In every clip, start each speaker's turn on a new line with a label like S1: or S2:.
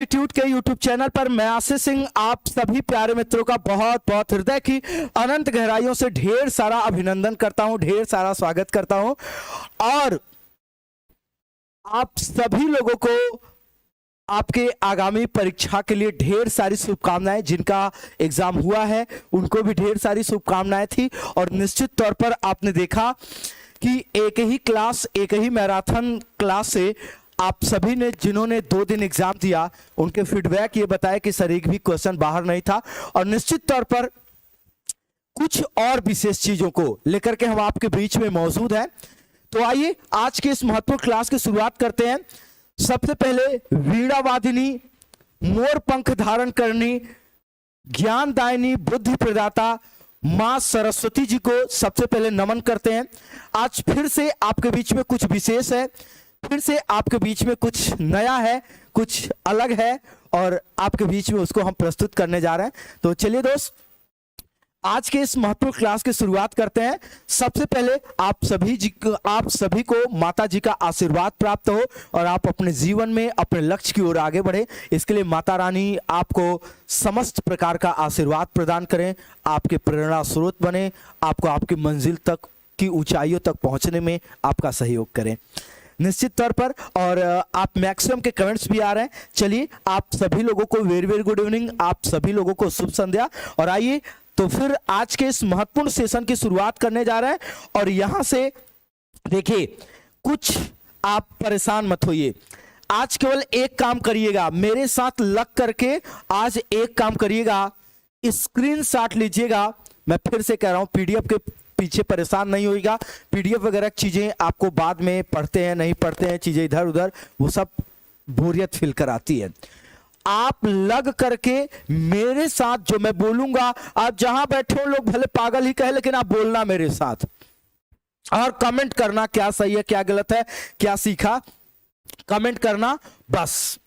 S1: Institute के YouTube channel पर मैं आशीष सिंह आप सभी प्यारे मित्रों का बहुत बहुत हृदय की अनंत गहराइयों से ढेर सारा अभिनंदन करता हूं, ढेर सारा स्वागत करता हूं और आप सभी लोगों को आपके आगामी परीक्षा के लिए ढेर सारी शुभकामनाएं। जिनका एग्जाम हुआ है उनको भी ढेर सारी शुभकामनाएं थी और निश्चित तौर पर आपने देखा कि एक ही क्लास, एक ही मैराथन क्लास से आप सभी ने जिन्होंने 2 दिन एग्जाम दिया उनके फीडबैक ये बताया कि सर एक भी क्वेश्चन बाहर नहीं था और निश्चित तौर पर कुछ और विशेष चीजों को लेकर के हम आपके बीच में मौजूद हैं। तो आइए आज के इस महत्वपूर्ण क्लास की शुरुआत करते हैं। सबसे पहले वीणा वादिनी, मोर पंख धारण करनी, ज्ञानदायिनी, बुद्धि प्रदाता मां सरस्वती जी को सबसे पहले नमन करते हैं। आज फिर से आपके बीच में कुछ विशेष है, फिर से आपके बीच में कुछ नया है, कुछ अलग है और आपके बीच में उसको हम प्रस्तुत करने जा रहे हैं। तो चलिए दोस्त, आज के इस महत्वपूर्ण क्लास की शुरुआत करते हैं। सबसे पहले आप सभी को माता जी का आशीर्वाद प्राप्त हो और आप अपने जीवन में अपने लक्ष्य की ओर आगे बढ़े। इसके लिए माता रानी आपको समस्त प्रकार का आशीर्वाद प्रदान करें, आपके प्रेरणा स्रोत बने, आपको आपकी मंजिल तक की ऊंचाइयों तक पहुंचने में आपका सहयोग करें निश्चित तौर पर। और आप मैक्सिमम के कमेंट्स भी आ रहे हैं। चलिए आप सभी लोगों को वेरी वेरी गुड इवनिंग, आप सभी लोगों को शुभ संध्या। और आइए तो फिर आज के इस महत्वपूर्ण सेशन की शुरुआत करने जा रहे हैं। और यहां से देखिए, कुछ आप परेशान मत होइए, आज केवल एक काम करिएगा, मेरे साथ लग करके आज एक काम करिएगा, स्क्रीनशॉट लीजिएगा। मैं फिर से कह रहा हूं, पीडीएफ के पीछे परेशान नहीं होइएगा। पीडीएफ वगैरह चीजें आपको बाद में पढ़ते हैं नहीं पढ़ते हैं, चीजें इधर उधर, वो सब बोरियत फील कराती है। आप लग करके मेरे साथ जो मैं बोलूंगा, आप जहां बैठे हो लोग भले पागल ही कहे, लेकिन आप बोलना मेरे साथ और कमेंट करना क्या सही है क्या गलत है, क्या सीखा, कमेंट करना बस।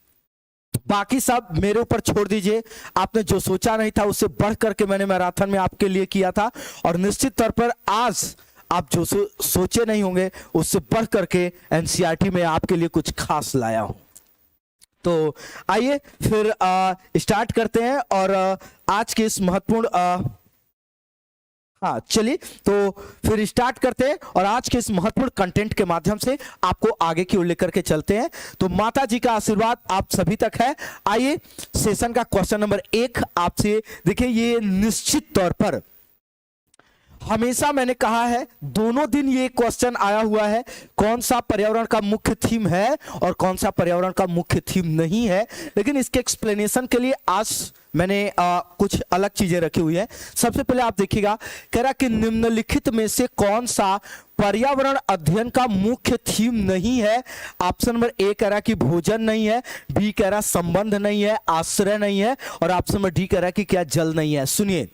S1: बाकी सब मेरे ऊपर छोड़ दीजिए। आपने जो सोचा नहीं था उससे बढ़ करके मैंने मैराथन में आपके लिए किया था और निश्चित तौर पर आज आप जो सोचे नहीं होंगे उससे बढ़ करके एनसीईआरटी में आपके लिए कुछ खास लाया हूं। तो आइए फिर स्टार्ट करते हैं और आज के इस महत्वपूर्ण चलिए तो फिर स्टार्ट करते हैं और आज के इस महत्वपूर्ण कंटेंट के माध्यम से आपको आगे की ओर लेकर के चलते हैं। तो माता जी का आशीर्वाद आप सभी तक है। आइए सेशन का क्वेश्चन नंबर 1 आपसे देखिए, ये निश्चित तौर पर हमेशा मैंने कहा है, दोनों दिन ये क्वेश्चन आया हुआ है, कौन सा पर्यावरण का मुख्य थीम है और कौन सा पर्यावरण का मुख्य थीम नहीं है। लेकिन इसके एक्सप्लेनेशन के लिए आज मैंने कुछ अलग चीजें रखी हुई है। सबसे पहले आप देखिएगा, कह रहा कि निम्नलिखित में से कौन सा पर्यावरण अध्ययन का मुख्य थीम नहीं है। ऑप्शन नंबर ए कह रहा कि भोजन नहीं है, बी कह रहा संबंध नहीं है, आश्रय नहीं है और ऑप्शन नंबर डी कह रहा कि क्या जल नहीं है। सुनिए,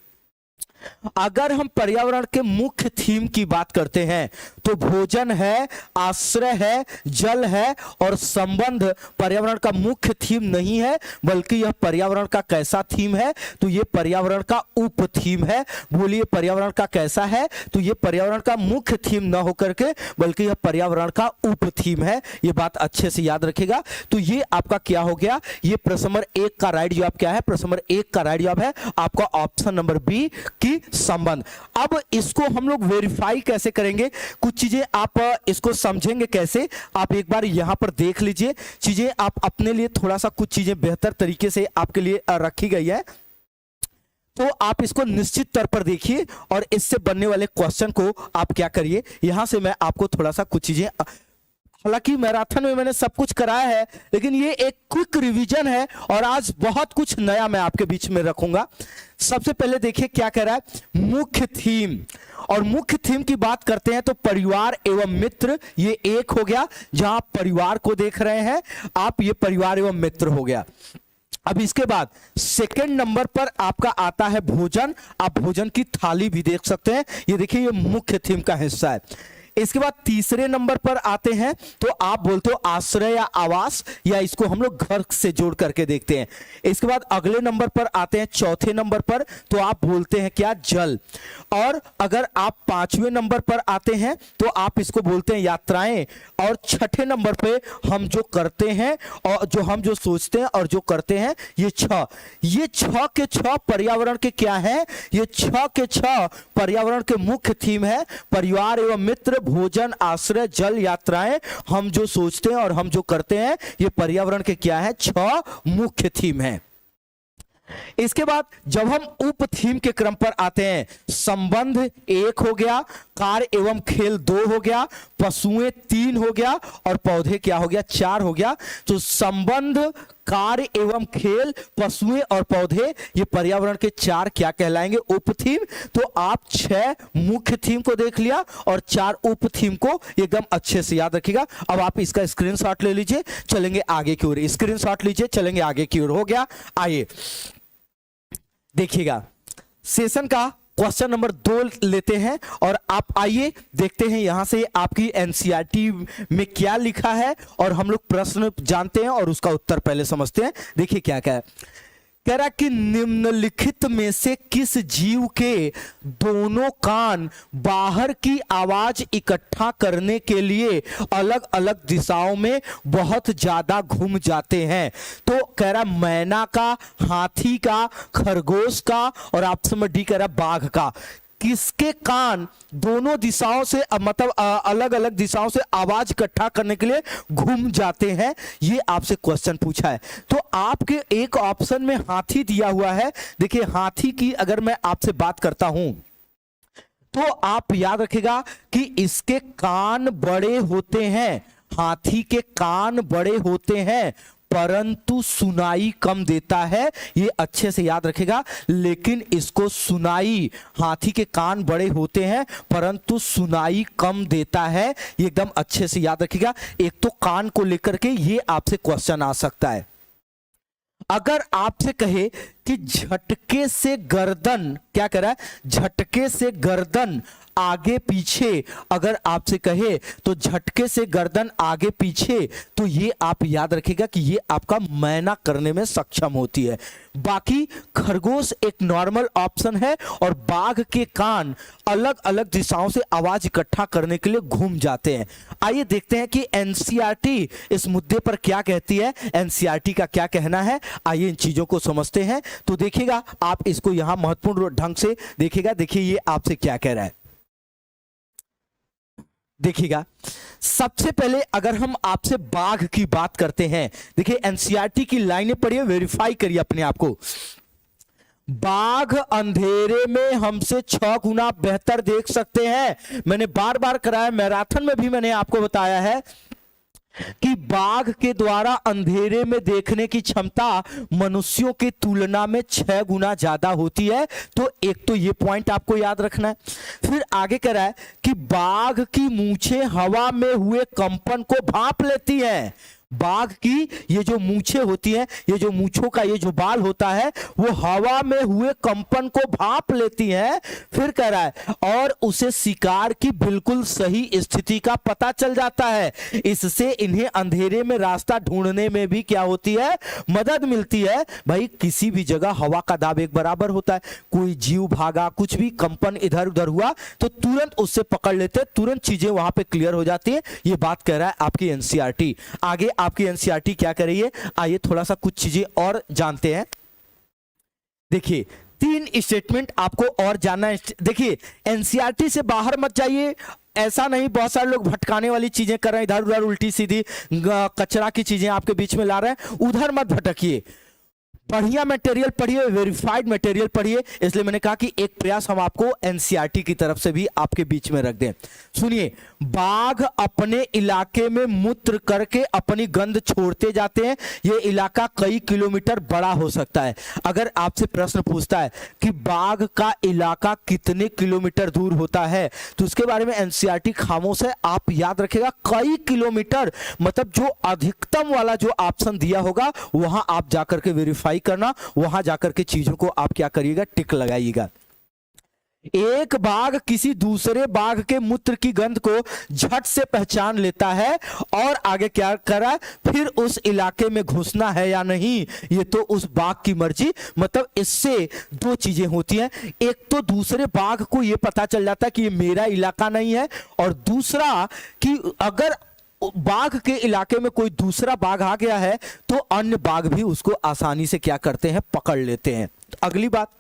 S1: अगर हम पर्यावरण के मुख्य थीम की बात करते हैं तो भोजन है, आश्रय है, जल है और संबंध पर्यावरण का मुख्य थीम नहीं है, बल्कि यह पर्यावरण का कैसा थीम है, तो यह पर्यावरण का उप थीम है। बोलिए पर्यावरण का कैसा है, तो यह पर्यावरण का मुख्य थीम ना होकर के बल्कि यह पर्यावरण का उप थीम है। यह बात अच्छे से याद रखिएगा। तो यह आपका क्या हो गया, यह प्रश्न नंबर 1 का राइट जवाब क्या है, प्रश्न नंबर 1 का राइट जवाब है आपका ऑप्शन नंबर बी की संबंध। अब इसको हम लोग वेरीफाई कैसे करेंगे, कुछ चीजें आप इसको समझेंगे कैसे, आप एक बार यहां पर देख लीजिए। चीजें आप अपने लिए थोड़ा सा कुछ चीजें बेहतर तरीके से आपके लिए रखी गई है, तो आप इसको निश्चित तौर पर देखिए और इससे बनने वाले क्वेश्चन को आप क्या करिए। यहां से मैं आपको थोड़ा सा कुछ चीजें, हालांकि मैराथन में मैंने सब कुछ कराया है लेकिन ये एक क्विक रिवीजन है और आज बहुत कुछ नया मैं आपके बीच में रखूंगा। सबसे पहले देखिए क्या कह रहा है, मुख्य थीम। और मुख्य थीम की बात करते हैं तो परिवार एवं मित्र, ये एक हो गया, जहां आप परिवार को देख रहे हैं आप, ये परिवार एवं मित्र हो गया। अब इसके बाद सेकंड नंबर पर आपका आता है भोजन। आप भोजन की थाली भी देख सकते हैं, ये देखिए ये मुख्य थीम का हिस्सा है। इसके बाद तीसरे नंबर पर आते हैं तो आप बोलते हो आश्रय या आवास, या इसको हम लोग घर से जोड़ करके देखते हैं। इसके बाद अगले नंबर पर आते हैं चौथे नंबर पर, तो आप बोलते हैं क्या, जल। और अगर आप पांचवें नंबर पर आते हैं तो आप इसको बोलते हैं यात्राएं। और छठे नंबर पे हम जो करते हैं और जो हम जो सोचते हैं और जो करते हैं, ये छह के छह पर्यावरण के क्या है, ये छह के छह पर्यावरण के मुख्य थीम है। परिवार एवं मित्र, भोजन, आश्रय, जल, यात्राएं, हम जो सोचते हैं और हम जो करते हैं, ये पर्यावरण के क्या है, छह मुख्य थीम है। इसके बाद जब हम उप थीम के क्रम पर आते हैं, संबंध 1 हो गया, कार्य एवं खेल 2 हो गया, पशुएं 3 हो गया और पौधे क्या हो गया, 4 हो गया। तो संबंध, कार्य एवं खेल, पशुएं और पौधे, ये पर्यावरण के 4 क्या कहलाएंगे, उप थीम। तो आप 6 मुख्य थीम को देख लिया और 4 उप थीम को एकदम अच्छे से याद रखिएगा। अब आप इसका स्क्रीनशॉट ले लीजिए, चलेंगे आगे की ओर। स्क्रीनशॉट लीजिए, चलेंगे आगे की ओर। हो गया। आइए देखिएगा, सेशन का क्वेश्चन नंबर 2 लेते हैं और आप आइए देखते हैं यहां से आपकी एनसीईआरटी में क्या लिखा है, और हम लोग प्रश्न जानते हैं और उसका उत्तर पहले समझते हैं। देखिए क्या क्या है, कह रहा कि निम्नलिखित में से किस जीव के दोनों कान बाहर की आवाज इकट्ठा करने के लिए अलग अलग दिशाओं में बहुत ज्यादा घूम जाते हैं। तो कह रहा मैना का, हाथी का, खरगोश का, और ऑप्शन में डी कह रहा बाघ का। किसके कान दोनों दिशाओं से मतलब अलग अलग दिशाओं से आवाज इकट्ठा करने के लिए घूम जाते हैं, ये आपसे क्वेश्चन पूछा है। तो आपके एक ऑप्शन में हाथी दिया हुआ है। देखिए हाथी की अगर मैं आपसे बात करता हूं तो आप याद रखिएगा कि इसके कान बड़े होते हैं, हाथी के कान बड़े होते हैं परंतु सुनाई कम देता है, ये अच्छे से याद रखेगा। लेकिन इसको सुनाई, हाथी के कान बड़े होते हैं परंतु सुनाई कम देता है, ये एकदम अच्छे से याद रखेगा। एक तो कान को लेकर के ये आपसे क्वेश्चन आ सकता है। अगर आपसे कहे कि झटके से गर्दन, क्या कह रहा है, झटके से गर्दन आगे पीछे, अगर आपसे कहे तो झटके से गर्दन आगे पीछे, तो ये आप याद रखिएगा कि ये आपका मैना करने में सक्षम होती है। बाकी खरगोश एक नॉर्मल ऑप्शन है और बाघ के कान अलग अलग दिशाओं से आवाज इकट्ठा करने के लिए घूम जाते हैं। आइए देखते हैं कि एनसीईआरटी इस मुद्दे पर क्या कहती है, एनसीईआरटी का क्या कहना है। आइए इन चीजों को समझते हैं। तो देखिएगा आप इसको यहां महत्वपूर्ण ढंग से देखिएगा। देखिए ये आपसे क्या कह रहा है, देखिएगा। सबसे पहले अगर हम आपसे बाघ की बात करते हैं, देखिए एनसीईआरटी की लाइनें पढ़िए, वेरीफाई करिए अपने आप को। बाघ अंधेरे में हमसे 6 गुना बेहतर देख सकते हैं। मैंने बार बार कराया, मैराथन में भी मैंने आपको बताया है कि बाघ के द्वारा अंधेरे में देखने की क्षमता मनुष्यों की तुलना में 6 गुना ज्यादा होती है। तो एक तो ये पॉइंट आपको याद रखना है। फिर आगे कह रहा है कि बाघ की मूंछें हवा में हुए कंपन को भांप लेती हैं। बाघ की ये जो मूंछें होती हैं, ये जो मूंछों का ये जो बाल होता है, वो हवा में हुए कंपन को भांप लेती हैं। फिर कह रहा है और उसे शिकार की बिल्कुल सही स्थिति का पता चल जाता है। इससे इन्हें अंधेरे में रास्ता ढूंढने में भी क्या होती है, मदद मिलती है। भाई किसी भी जगह हवा का दाब एक बराबर होता है, कोई जीव भागा, कुछ भी कंपन इधर उधर हुआ तो तुरंत उससे पकड़ लेते, तुरंत चीजें वहां पे क्लियर हो जाती है। ये बात कह रहा है आपकी एनसीईआरटी। आगे आपकी एनसीईआरटी क्या कर रही है, आइए थोड़ा सा कुछ चीजें और जानते हैं। देखिए 3 स्टेटमेंट आपको और जानना है। देखिए एनसीईआरटी से बाहर मत जाइए, ऐसा नहीं बहुत सारे लोग भटकाने वाली चीजें कर रहे हैं, इधर उधर उल्टी सीधी कचरा की चीजें आपके बीच में ला रहे हैं, उधर मत भटकिए। बढ़िया मटेरियल पढ़िए, वेरीफाइड मटेरियल पढ़िए। इसलिए मैंने कहा कि एक प्रयास हम आपको एनसीईआरटी की तरफ से भी आपके बीच में रख दें। सुनिए, बाघ अपने इलाके में मूत्र करके अपनी गंध छोड़ते जाते हैं। यह इलाका कई किलोमीटर बड़ा हो सकता है। अगर आपसे प्रश्न पूछता है कि बाघ का इलाका कितने किलोमीटर दूर होता है, तो उसके बारे में एनसीईआरटी खामोश है। आप याद रखिएगा कई किलोमीटर, मतलब जो अधिकतम वाला जो ऑप्शन दिया होगा वहां आप जाकर के वेरीफाई करना, वहां जाकर के चीजों को आप क्या करिएगा, टिक लगाइएगा। एक बाघ किसी दूसरे बाघ के मूत्र की गंध को झट से पहचान लेता है और आगे क्या करा, फिर उस इलाके में घुसना है या नहीं ये तो उस बाघ की मर्जी। मतलब इससे दो चीजें होती हैं, एक तो दूसरे बाघ को यह पता चल जाता है कि ये मेरा इलाका नहीं है, और दूसरा कि अगर बाघ के इलाके में कोई दूसरा बाघ आ गया है तो अन्य बाघ भी उसको आसानी से क्या करते हैं, पकड़ लेते हैं। अगली बात,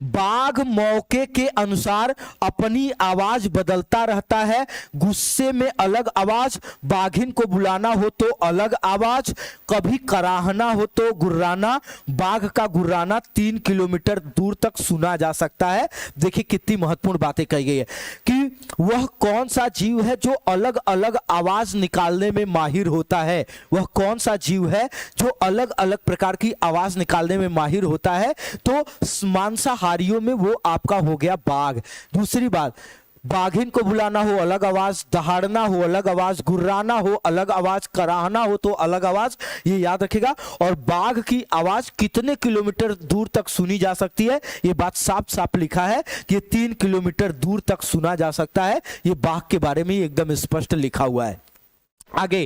S1: बाघ मौके के अनुसार अपनी आवाज बदलता रहता है। गुस्से में अलग आवाज, बाघिन को बुलाना हो तो अलग आवाज, कभी कराहना हो तो गुर्राना। बाघ का गुर्राना 3 किलोमीटर दूर तक सुना जा सकता है। देखिए कितनी महत्वपूर्ण बातें कही गई है कि वह कौन सा जीव है जो अलग अलग आवाज निकालने में माहिर होता है। वह कौन सा जीव है जो अलग अलग प्रकार की आवाज निकालने में माहिर होता है, तो मांसाहारियों में वो आपका हो गया बाघ। दूसरी बात, बाघिन को बुलाना हो अलग आवाज, दहाड़ना हो अलग आवाज, गुर्राना हो अलग आवाज, कराहना हो तो अलग आवाज, ये याद रखेगा। और बाघ की आवाज कितने किलोमीटर दूर तक सुनी जा सकती है, ये बात साफ साफ लिखा है कि 3 किलोमीटर दूर तक सुना जा सकता है। ये बाघ के बारे में एकदम स्पष्ट लिखा हुआ है। आगे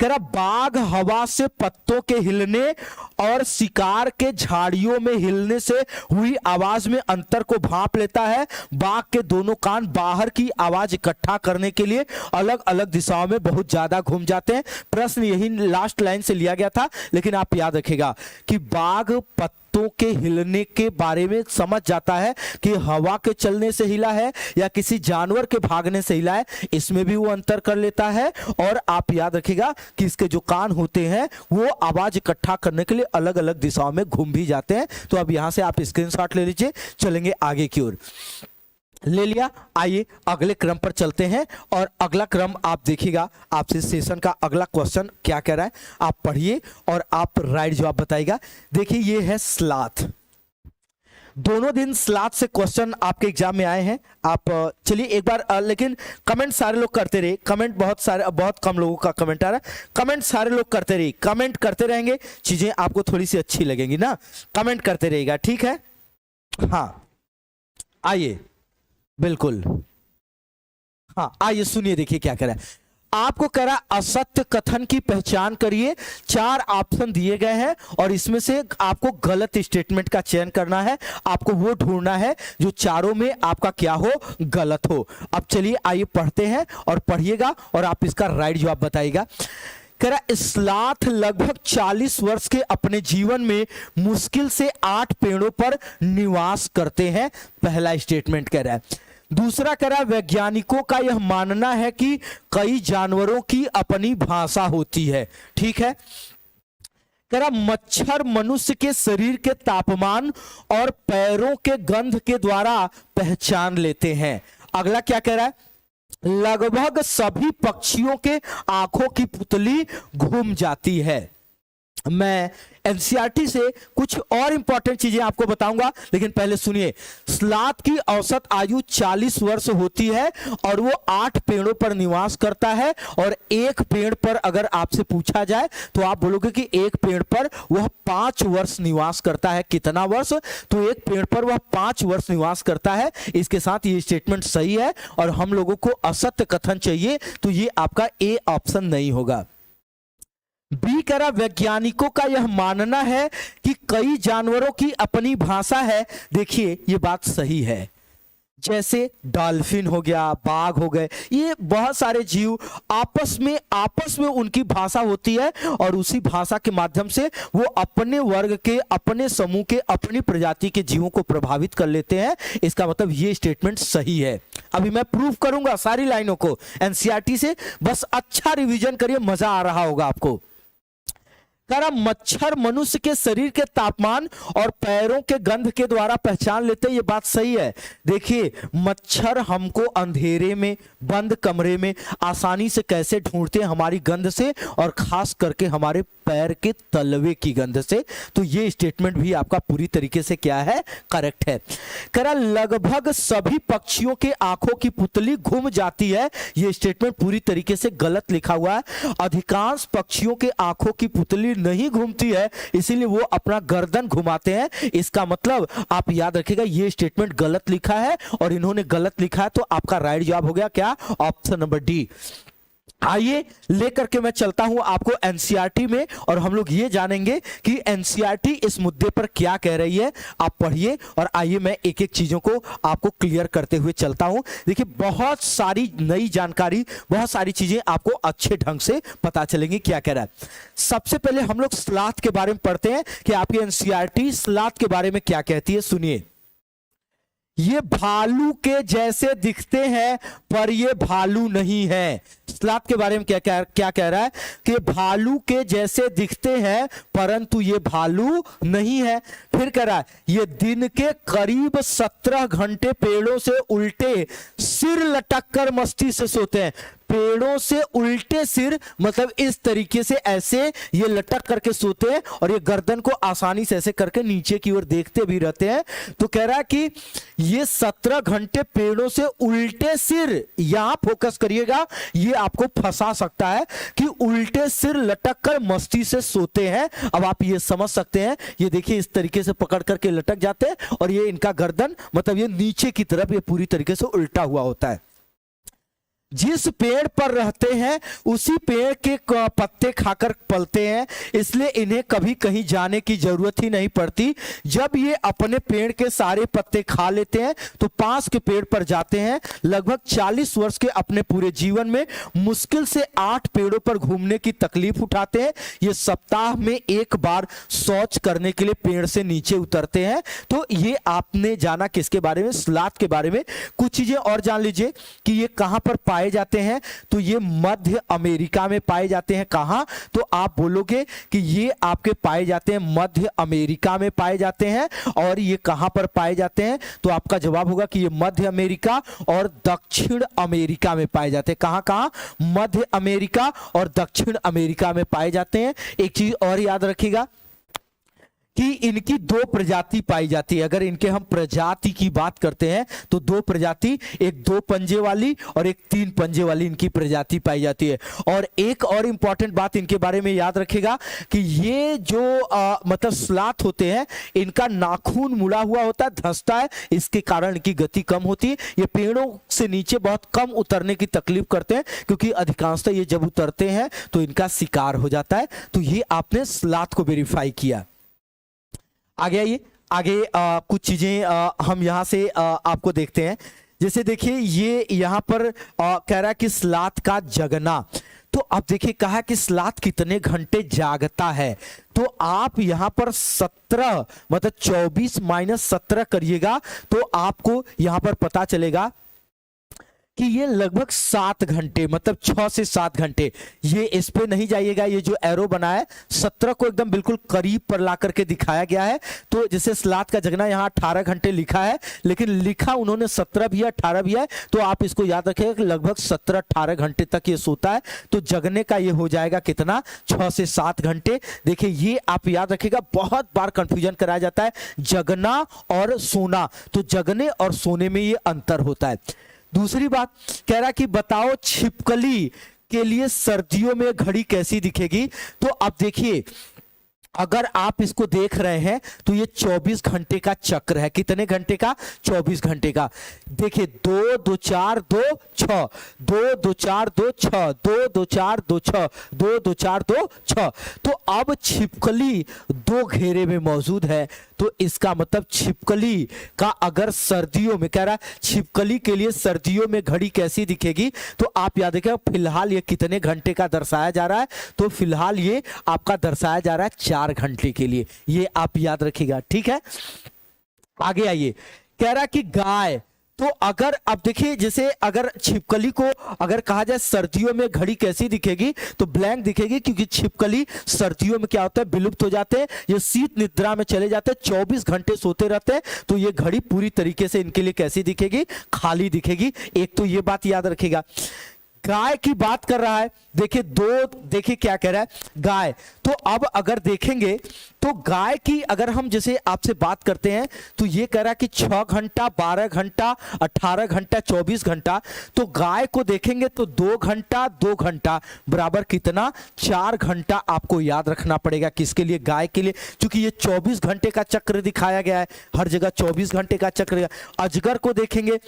S1: कह रहा, बाघ हवा से पत्तों के हिलने और शिकार के झाड़ियों में हिलने से हुई आवाज में अंतर को भांप लेता है। बाघ के दोनों कान बाहर की आवाज इकट्ठा करने के लिए अलग अलग दिशाओं में बहुत ज्यादा घूम जाते हैं। प्रश्न यही लास्ट लाइन से लिया गया था, लेकिन आप याद रखेगा कि बाघ पत्तों के हिलने के बारे में समझ जाता है कि हवा के चलने से हिला है या किसी जानवर के भागने से हिला है, इसमें भी वो अंतर कर लेता है। और आप याद रखिएगा कि इसके जो कान होते हैं वो आवाज इकट्ठा करने के लिए अलग अलग दिशाओं में घूम भी जाते हैं। तो अब यहां से आप स्क्रीनशॉट ले लीजिए, चलेंगे आगे की ओर। ले लिया, आइए अगले क्रम पर चलते हैं। और अगला क्रम आप देखिएगा, आपसे सेशन का अगला क्वेश्चन क्या कह रहा है, आप पढ़िए और आप राइट जवाब बताइएगा। देखिए ये है स्लॉथ। दोनों दिन स्लॉथ से क्वेश्चन आपके एग्जाम में आए हैं। आप चलिए एक बार लेकिन कमेंट सारे लोग करते रहिए। कमेंट बहुत कम लोगों का कमेंट आ रहा है। कमेंट सारे लोग करते रहिए, कमेंट करते रहेंगे, चीजें आपको थोड़ी सी अच्छी लगेंगी ना। कमेंट करते रहिएगा, ठीक है। हाँ आइए, बिल्कुल, हाँ आइए सुनिए, देखिए क्या कह रहा है। आपको कह रहा असत्य कथन की पहचान करिए। 4 ऑप्शन दिए गए हैं और इसमें से आपको गलत स्टेटमेंट का चयन करना है। आपको वो ढूंढना है जो चारों में आपका क्या हो, गलत हो। अब चलिए आइए पढ़ते हैं और पढ़िएगा और आप इसका राइट जवाब बताइएगा। कह रहा स्लॉथ लगभग 40 वर्ष के अपने जीवन में मुश्किल से 8 पेड़ों पर निवास करते हैं। पहला स्टेटमेंट कह रहा है। दूसरा कह रहा वैज्ञानिकों का यह मानना है कि कई जानवरों की अपनी भाषा होती है। ठीक है। कह रहा मच्छर मनुष्य के शरीर के तापमान और पैरों के गंध के द्वारा पहचान लेते हैं। अगला क्या कह रहा है, लगभग सभी पक्षियों के आंखों की पुतली घूम जाती है। मैं एनसीईआरटी से कुछ और इंपॉर्टेंट चीजें आपको बताऊंगा, लेकिन पहले सुनिए। स्लॉथ की औसत आयु 40 वर्ष होती है और वो 8 पेड़ों पर निवास करता है। और एक पेड़ पर अगर आपसे पूछा जाए तो आप बोलोगे कि एक पेड़ पर वह 5 वर्ष निवास करता है। कितना वर्ष? तो एक पेड़ पर वह 5 वर्ष निवास करता है। इसके साथ ये स्टेटमेंट सही है और हम लोगों को असत्य कथन चाहिए तो ये आपका ए ऑप्शन नहीं होगा। बी कह रहा वैज्ञानिकों का यह मानना है कि कई जानवरों की अपनी भाषा है। देखिए ये बात सही है। जैसे डॉल्फिन हो गया, बाघ हो गए, ये बहुत सारे जीव आपस में उनकी भाषा होती है और उसी भाषा के माध्यम से वो अपने वर्ग के, अपने समूह के, अपनी प्रजाति के जीवों को प्रभावित कर लेते हैं। इसका मतलब ये स्टेटमेंट सही है। अभी मैं प्रूफ करूंगा सारी लाइनों को एनसीईआरटी से, बस अच्छा रिवीजन करिए, मजा आ रहा होगा आपको। कह रहा मच्छर मनुष्य के शरीर के तापमान और पैरों के गंध के द्वारा पहचान लेते हैं। ये बात सही है। देखिए मच्छर हमको अंधेरे में, बंद कमरे में आसानी से कैसे ढूंढते हैं, हमारी गंध से, और खास करके हमारे पैर के तलवे की गंध से। तो ये स्टेटमेंट भी आपका पूरी तरीके से क्या है, करेक्ट है। कह रहा लगभग सभी पक्षियों के आंखों की पुतली घूम जाती है। ये स्टेटमेंट पूरी तरीके से गलत लिखा हुआ है। अधिकांश पक्षियों के आंखों की पुतली नहीं घूमती है, इसीलिए वो अपना गर्दन घुमाते हैं। इसका मतलब आप याद रखिएगा, ये स्टेटमेंट गलत लिखा है और इन्होंने गलत लिखा है, तो आपका राइट जवाब हो गया क्या, ऑप्शन नंबर डी। आइए लेकर के मैं चलता हूं आपको एनसीईआरटी में, और हम लोग ये जानेंगे कि एनसीईआरटी इस मुद्दे पर क्या कह रही है। आप पढ़िए और आइए मैं एक एक चीजों को आपको क्लियर करते हुए चलता हूं। देखिए बहुत सारी नई जानकारी, बहुत सारी चीजें आपको अच्छे ढंग से पता चलेंगी क्या कह रहा है। सबसे पहले हम लोग स्लॉथ के बारे में पढ़ते हैं कि आपकी एनसीईआरटी स्लॉथ के बारे में क्या कहती है। सुनिए, ये भालू के जैसे दिखते हैं पर ये भालू नहीं है। स्लॉथ के बारे में क्या कह रहा है कि भालू के जैसे दिखते हैं परंतु ये भालू नहीं है। फिर कह रहा है ये दिन के करीब 17 घंटे पेड़ों से उल्टे सिर लटक कर मस्ती से सोते हैं। पेड़ों से उल्टे सिर मतलब इस तरीके से ऐसे ये लटक करके सोते हैं और ये गर्दन को आसानी से ऐसे करके नीचे की ओर देखते भी रहते हैं। तो कह रहा है कि ये 17 घंटे पेड़ों से उल्टे सिर, यहां फोकस करिएगा, ये आपको फंसा सकता है कि उल्टे सिर लटक कर मस्ती से सोते हैं। अब आप ये समझ सकते हैं, ये देखिए इस तरीके से पकड़ करके लटक जाते हैं और ये इनका गर्दन मतलब ये नीचे की तरफ ये पूरी तरीके से उल्टा हुआ होता है। जिस पेड़ पर रहते हैं उसी पेड़ के पत्ते खाकर पलते हैं, इसलिए इन्हें कभी कहीं जाने की जरूरत ही नहीं पड़ती। जब ये अपने पेड़ के सारे पत्ते खा लेते हैं तो पास के पेड़ पर जाते हैं। लगभग 40 वर्ष के अपने पूरे जीवन में मुश्किल से 8 पेड़ों पर घूमने की तकलीफ उठाते हैं। ये सप्ताह में एक बार शौच करने के लिए पेड़ से नीचे उतरते हैं। तो ये आपने जाना किसके बारे में, स्लॉथ के बारे में। कुछ चीजें और जान लीजिए कि ये कहां पर पाए जाते हैं, तो ये मध्य अमेरिका में पाए जाते हैं। कहां, तो आप बोलोगे कि ये आपके पाए जाते हैं मध्य अमेरिका में पाए जाते हैं। और ये कहां पर पाए जाते हैं, तो आपका जवाब होगा कि ये मध्य अमेरिका और दक्षिण अमेरिका में पाए जाते हैं। कहां कहां, मध्य अमेरिका और दक्षिण अमेरिका में पाए जाते हैं। एक चीज और याद रखिएगा कि इनकी 2 प्रजाति पाई जाती है। अगर इनके हम प्रजाति की बात करते हैं तो 2 प्रजाति, एक 2 पंजे वाली और एक 3 पंजे वाली इनकी प्रजाति पाई जाती है। और एक और इंपॉर्टेंट बात इनके बारे में याद रखेगा कि ये जो मतलब स्लॉथ होते हैं, इनका नाखून मुड़ा हुआ होता है, धंसता है, इसके कारण इनकी गति कम होती है। ये पेड़ों से नीचे बहुत कम उतरने की तकलीफ करते हैं क्योंकि अधिकांशतः ये जब उतरते हैं तो इनका शिकार हो जाता है। तो ये आपने स्लॉथ को वेरीफाई किया। आगे आइए, आगे कुछ चीजें हम यहां से आपको देखते हैं। जैसे देखिए ये यहां पर कह रहा है कि स्लॉथ का जगना। तो अब देखिए कहा कि स्लॉथ कितने घंटे जागता है, तो आप यहां पर 17 मतलब 24 - 17 करिएगा तो आपको यहां पर पता चलेगा कि ये लगभग 7 घंटे मतलब 6 से 7 घंटे। ये इस पे नहीं जाइएगा, ये जो एरो बना है 17 को एकदम बिल्कुल करीब पर ला करके दिखाया गया है। तो जैसे स्लॉथ का जगना यहाँ 18 घंटे लिखा है, लेकिन लिखा उन्होंने 17 भी है 18 भी है। तो आप इसको याद रखिएगा कि लगभग 17-18 घंटे तक ये सोता है। तो जगने का ये हो जाएगा कितना, 6 से 7 घंटे। देखिए ये आप याद रखिएगा, बहुत बार कंफ्यूजन कराया जाता है जगना और सोना, तो जगने और सोने में ये अंतर होता है। दूसरी बात कह रहा कि बताओ छिपकली के लिए सर्दियों में घड़ी कैसी दिखेगी। तो अब देखिए अगर आप इसको देख रहे हैं तो ये 24 घंटे का चक्र है। कितने घंटे का, 24 घंटे का। देखिए 2 2 4 2 6, 2 2 4 2 6, 2 2 4 2 6, 2 2 4 2 6। तो अब छिपकली 2 घेरे में मौजूद है। तो इसका मतलब छिपकली का अगर सर्दियों में, कह रहा है छिपकली के लिए सर्दियों में घड़ी कैसी दिखेगी, तो आप याद रखिएगा फिलहाल ये कितने घंटे का दर्शाया जा रहा है, तो फिलहाल ये आपका दर्शाया जा रहा है 4 घंटे के लिए। ये आप याद रखिएगा, ठीक है। आगे आइए, कह रहा कि गाय, तो अगर अब देखिए जैसे अगर छिपकली को अगर कहा जाए सर्दियों में घड़ी कैसी दिखेगी, तो ब्लैंक दिखेगी, क्योंकि छिपकली सर्दियों में क्या होता है, विलुप्त हो जाते हैं, ये शीत निद्रा में चले जाते हैं, 24 घंटे सोते रहते हैं। तो ये घड़ी पूरी तरीके से इनके लिए कैसी दिखेगी, खाली दिखेगी। एक तो ये बात याद रखिएगा। गाय की बात कर रहा है। देखिए देखिए क्या कह रहा है गाय। तो अब अगर देखेंगे तो गाय की अगर हम जैसे आपसे बात करते हैं तो ये कह रहा है कि 6 घंटा, 12 घंटा, 18 घंटा, 24 घंटा। तो गाय को देखेंगे तो 2 घंटा 2 घंटा बराबर कितना, 4 घंटा आपको याद रखना पड़ेगा। किसके लिए, गाय के लिए, क्योंकि ये 24 घंटे का चक्र दिखाया गया है, हर जगह 24 घंटे का चक्र। अजगर को देखेंगे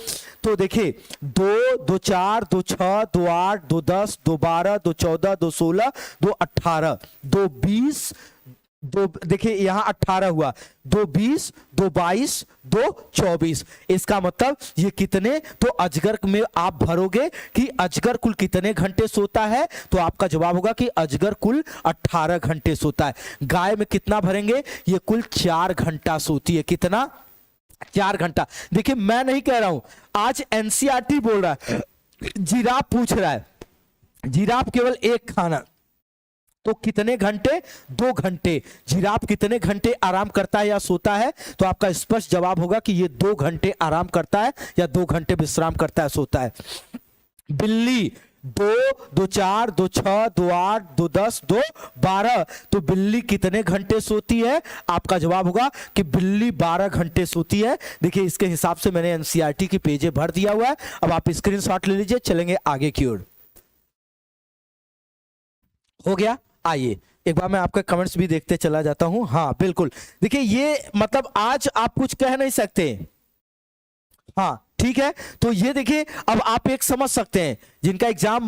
S1: तो देखिए 2, 2, 4, 2, 6, 2, 8, 2, 10, 2, 12, 2, 14, 2, 16, 2, 18, 2, 20, 2 देखिए यहां 18 हुआ, 2, 20, 2, 22, 2, 24। इसका मतलब ये कितने, तो अजगर में आप भरोगे कि अजगर कुल कितने घंटे सोता है, तो आपका जवाब होगा कि अजगर कुल 18 घंटे सोता है। गाय में कितना भरेंगे, ये कुल 4 घंटा सोती है। कितना, 4 घंटा। देखिए मैं नहीं कह रहा हूं, आज एनसीईआरटी बोल रहा है। जिराफ पूछ रहा है, जिराफ केवल एक खाना, तो कितने घंटे, 2 घंटे। जिराफ कितने घंटे आराम करता है या सोता है, तो आपका स्पष्ट जवाब होगा कि ये 2 घंटे आराम करता है या 2 घंटे विश्राम करता है, सोता है। बिल्ली 2, 2, 4, 2, 6, 2, 8, 2, 10, 2, 12। तो बिल्ली कितने घंटे सोती है, आपका जवाब होगा कि बिल्ली 12 घंटे सोती है। देखिए इसके हिसाब से मैंने एनसीईआरटी की पेजे भर दिया हुआ है। अब आप स्क्रीनशॉट ले लीजिए, चलेंगे आगे की ओर। हो गया, आइए एक बार मैं आपके कमेंट्स भी देखते चला जाता हूं। हाँ बिल्कुल, देखिए ये मतलब आज आप कुछ कह नहीं सकते। हाँ ठीक है, तो ये देखिए अब आप एक समझ सकते हैं जिनका एग्जाम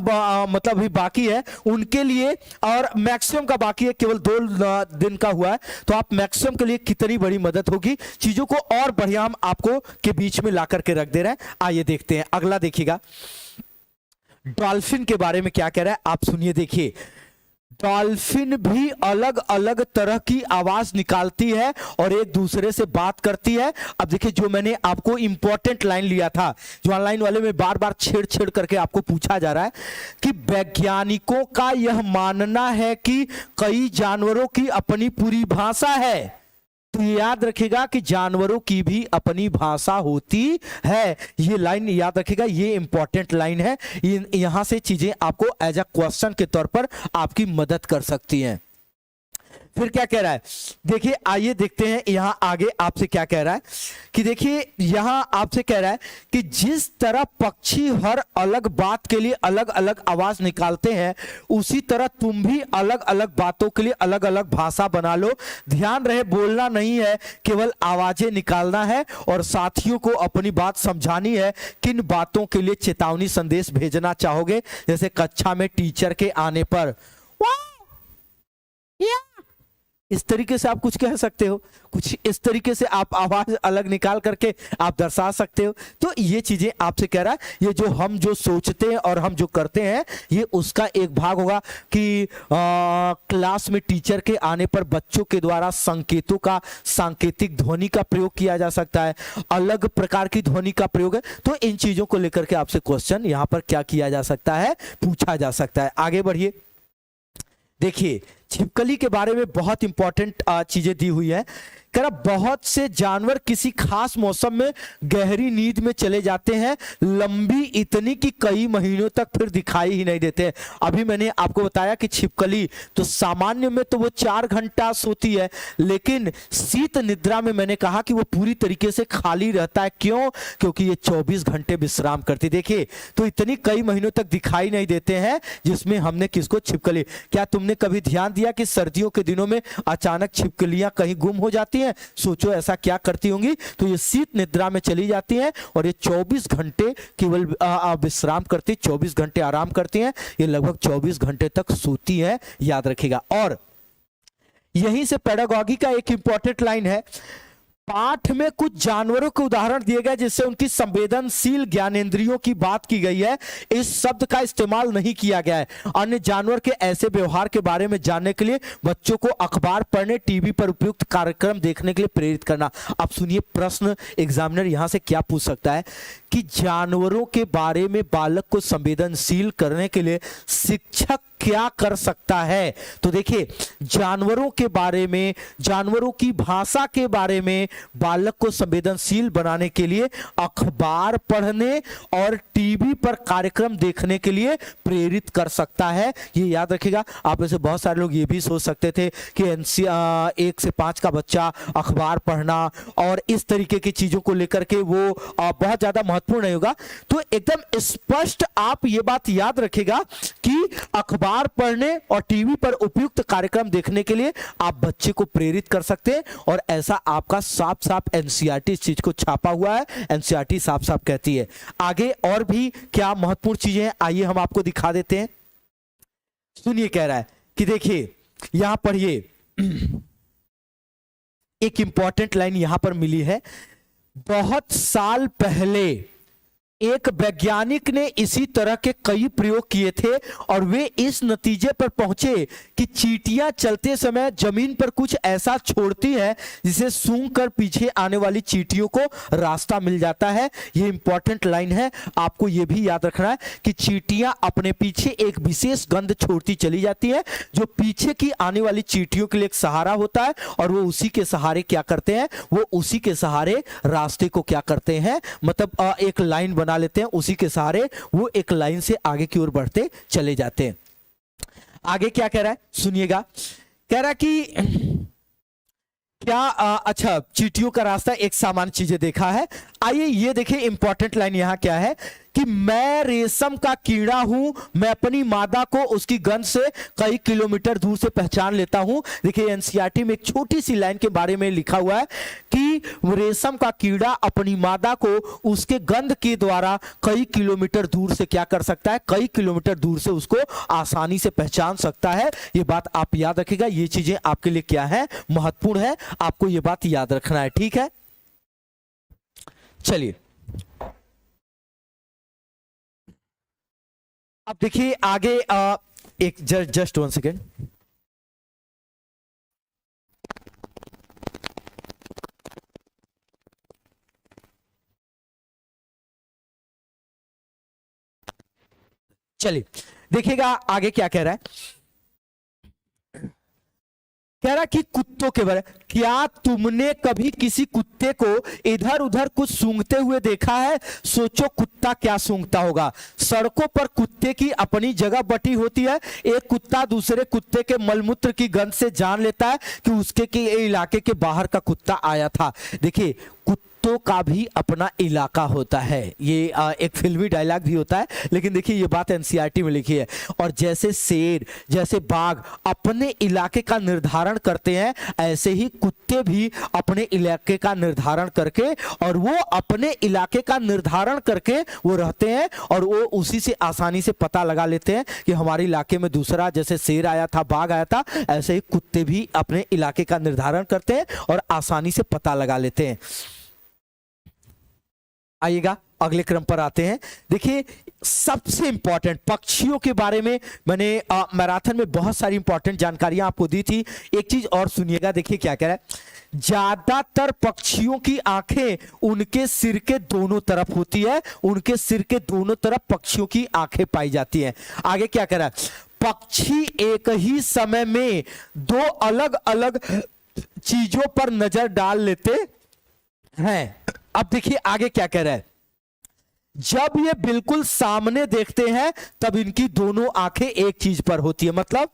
S1: मतलब अभी बाकी है उनके लिए, और मैक्सिमम का बाकी है, केवल 2 दिन का हुआ है, तो आप मैक्सिमम के लिए कितनी बड़ी मदद होगी। चीजों को और बढ़िया हम आपको के बीच में ला करके रख दे रहे हैं। आइए देखते हैं अगला। देखिएगा डॉल्फिन के बारे में क्या कह रहा है, आप सुनिए। देखिए डॉल्फिन भी अलग अलग तरह की आवाज निकालती है और एक दूसरे से बात करती है। अब देखिए जो मैंने आपको इंपॉर्टेंट लाइन लिया था, जो ऑनलाइन वाले में बार बार छेड़ करके आपको पूछा जा रहा है कि वैज्ञानिकों का यह मानना है कि कई जानवरों की अपनी पूरी भाषा है। तो याद रखिएगा कि जानवरों की भी अपनी भाषा होती है। ये लाइन याद रखिएगा, ये इंपॉर्टेंट लाइन है। यहां से चीजें आपको एज अ क्वेश्चन के तौर पर आपकी मदद कर सकती हैं। फिर क्या कह रहा है, देखिए आइए देखते हैं यहां आगे आपसे क्या कह रहा है कि देखिए यहां आपसे कह रहा है कि जिस तरह पक्षी हर अलग बात के लिए अलग अलग आवाज निकालते हैं, उसी तरह तुम भी अलग अलग बातों के लिए अलग अलग भाषा बना लो। ध्यान रहे बोलना नहीं है, केवल आवाजें निकालना है और साथियों को अपनी बात समझानी है। किन बातों के लिए चेतावनी संदेश भेजना चाहोगे, जैसे कक्षा में टीचर के आने पर इस तरीके से आप कुछ कह सकते हो, कुछ इस तरीके से आप आवाज अलग निकाल करके आप दर्शा सकते हो। तो ये चीजें आपसे कह रहा है, ये जो हम जो सोचते हैं और हम जो करते हैं ये उसका एक भाग होगा कि क्लास में टीचर के आने पर बच्चों के द्वारा संकेतों का सांकेतिक ध्वनि का प्रयोग किया जा सकता है, अलग प्रकार की ध्वनि का प्रयोग है। तो इन चीजों को लेकर के आपसे क्वेश्चन यहां पर क्या किया जा सकता है, पूछा जा सकता है। आगे बढ़िए, देखिए छिपकली के बारे में बहुत इंपॉर्टेंट चीजें दी हुई है। कह रहा बहुत से जानवर किसी खास मौसम में गहरी नींद में चले जाते हैं, लंबी इतनी कि कई महीनों तक फिर दिखाई ही नहीं देते। अभी मैंने आपको बताया कि छिपकली तो सामान्य में तो वो 4 घंटा सोती है, लेकिन शीत निद्रा में मैंने कहा कि वो पूरी तरीके से खाली रहता है। क्यों? क्योंकि ये 24 घंटे विश्राम करती। देखिए तो इतनी कई महीनों तक दिखाई नहीं देते हैं, जिसमें हमने किसको, छिपकली। क्या तुमने कभी ध्यान दिया कि सर्दियों के दिनों में अचानक छिपकलियां कहीं गुम हो जाती हैं? सोचो ऐसा क्या करती होंगी। तो ये शीत निद्रा में चली जाती हैं और ये 24 घंटे केवल विश्राम करती, 24 घंटे आराम करती हैं। ये लगभग 24 घंटे तक सोती है, याद रखिएगा। और यहीं से पेडागॉजी का एक इंपॉर्टेंट लाइन है। पाठ में कुछ जानवरों के उदाहरण दिए गए जिससे उनकी संवेदनशील ज्ञानेंद्रियों की बात की गई है। इस शब्द का इस्तेमाल नहीं किया गया है। अन्य जानवर के ऐसे व्यवहार के बारे में जानने के लिए बच्चों को अखबार पढ़ने, टीवी पर उपयुक्त कार्यक्रम देखने के लिए प्रेरित करना। अब सुनिए प्रश्न एग्जामिनर यहां से क्या पूछ सकता है कि जानवरों के बारे में बालक को संवेदनशील करने के लिए शिक्षक क्या कर सकता है? तो देखिए, जानवरों के बारे में, जानवरों की भाषा के बारे में बालक को संवेदनशील बनाने के लिए अखबार पढ़ने और टीवी पर कार्यक्रम देखने के लिए प्रेरित कर सकता है। ये याद रखिएगा। आप में से बहुत सारे लोग ये भी सोच सकते थे कि 1 से 5 का बच्चा अखबार पढ़ना और इस तरीके की चीजों को लेकर के वो बहुत ज्यादा महत्वपूर्ण नहीं होगा। तो एकदम स्पष्ट आप ये बात याद रखिएगा कि अखबार पढ़ने और टीवी पर उपयुक्त कार्यक्रम देखने के लिए आप बच्चे को प्रेरित कर सकते हैं। और ऐसा आपका साफ साफ एनसीईआरटी इस चीज को छापा हुआ है, एनसीईआरटी साफ साफ कहती है। आगे और भी क्या महत्वपूर्ण चीजें हैं, आइए हम आपको दिखा देते हैं। सुनिए, कह रहा है कि देखिए यहां पर ये एक इंपॉर्टेंट लाइन यहां पर मिली है। बहुत साल पहले एक वैज्ञानिक ने इसी तरह के कई प्रयोग किए थे और वे इस नतीजे पर पहुंचे कि चींटियां चलते समय जमीन पर कुछ ऐसा छोड़ती है जिसे सूंघकर पीछे आने वाली चींटियों को रास्ता मिल जाता है। यह इंपॉर्टेंट लाइन है, आपको यह भी याद रखना है कि चींटियां अपने पीछे एक विशेष गंध छोड़ती चली जाती है जो पीछे की आने वाली चींटियों के लिए एक सहारा होता है और वो उसी के सहारे क्या करते हैं, वो उसी के सहारे रास्ते को क्या करते हैं, मतलब एक लाइन बना लेते हैं, उसी के सहारे वो एक लाइन से आगे की ओर बढ़ते चले जाते हैं। आगे क्या कह रहा है सुनिएगा, कह रहा है कि क्या अच्छा, चींटियों का रास्ता एक सामान्य चीजें देखा है। आइए ये देखिए इंपॉर्टेंट लाइन यहां क्या है कि मैं रेशम का कीड़ा हूं, मैं अपनी मादा को उसकी गंध से कई किलोमीटर दूर से पहचान लेता हूं। देखिए एनसीईआरटी में एक छोटी सी लाइन के बारे में लिखा हुआ है कि रेशम का कीड़ा अपनी मादा को उसके गंध के द्वारा कई किलोमीटर दूर से क्या कर सकता है, कई किलोमीटर दूर से उसको आसानी से पहचान सकता है। ये बात आप याद रखिएगा, ये चीजें आपके लिए क्या है, महत्वपूर्ण है, आपको ये बात याद रखना है, ठीक है। चलिए अब देखिए आगे एक जस्ट 1 सेकेंड। चलिए देखिएगा आगे क्या कह रहा है, कह रहा कि कुत्तों के बारे, क्या तुमने कभी किसी कुत्ते को इधर उधर कुछ सूंघते हुए देखा है? सोचो कुत्ता क्या सूंघता होगा। सड़कों पर कुत्ते की अपनी जगह बटी होती है। एक कुत्ता दूसरे कुत्ते के मलमूत्र की गंध से जान लेता है कि उसके के इलाके के बाहर का कुत्ता आया था। देखिए कुत्तों का भी अपना इलाका होता है, ये एक फिल्मी डायलॉग भी होता है, लेकिन देखिए ये बात एनसीईआरटी में लिखी है। और जैसे शेर, जैसे बाघ अपने इलाके का निर्धारण करते हैं, ऐसे ही कुत्ते भी अपने इलाके का निर्धारण करके, और वो अपने इलाके का निर्धारण करके वो रहते हैं और वो उसी से आसानी से पता लगा लेते हैं कि हमारे इलाके में दूसरा, जैसे शेर आया था, बाघ आया था, ऐसे ही कुत्ते भी अपने इलाके का निर्धारण करते हैं और आसानी से पता लगा लेते हैं। आइएगा अगले क्रम पर आते हैं। देखिए सबसे इंपॉर्टेंट पक्षियों के बारे में मैंने मैराथन में बहुत सारी इंपॉर्टेंट जानकारियां आपको दी थी। एक चीज और सुनिएगा, देखिए क्या कह रहा है, ज्यादातर पक्षियों की आंखें उनके सिर के दोनों तरफ होती है, उनके सिर के दोनों तरफ पक्षियों की आंखें पाई जाती हैं। आगे क्या कह रहा है, पक्षी एक ही समय में 2 अलग अलग चीजों पर नजर डाल लेते हैं। अब देखिए आगे क्या कह रहा है, जब ये बिल्कुल सामने देखते हैं तब इनकी दोनों आंखें एक चीज पर होती है। मतलब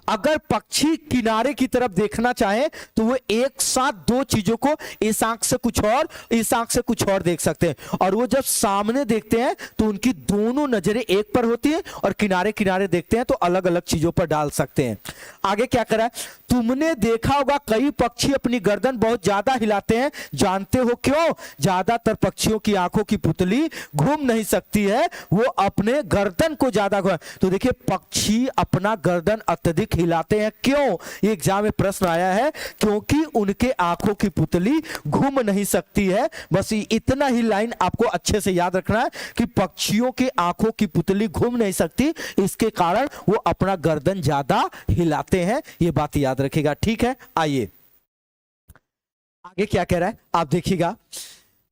S1: अगर पक्षी किनारे की तरफ देखना चाहे तो वो एक साथ 2 चीजों को, इस आंख से कुछ और, इस आंख से कुछ और देख सकते हैं, और वो जब सामने देखते हैं तो उनकी दोनों नजरें एक पर होती हैं, और किनारे किनारे देखते हैं तो अलग अलग चीजों पर डाल सकते हैं। आगे क्या करा है, तुमने देखा होगा कई पक्षी अपनी गर्दन बहुत ज्यादा हिलाते हैं, जानते हो क्यों? ज्यादातर पक्षियों की आंखों की पुतली घूम नहीं सकती है, वो अपने गर्दन को ज्यादा, तो देखिए पक्षी अपना गर्दन अत्यधिक हिलाते हैं, क्यों? ये एग्जाम में प्रश्न आया है, क्योंकि उनके आंखों की पुतली घूम नहीं सकती है। बस इतना ही लाइन आपको अच्छे से याद रखना है कि पक्षियों के आंखों की पुतली घूम नहीं सकती, इसके कारण वो अपना गर्दन ज्यादा हिलाते हैं, ये बात याद रखिएगा, ठीक है। आइए आगे क्या कह रहा है आप देखिएगा,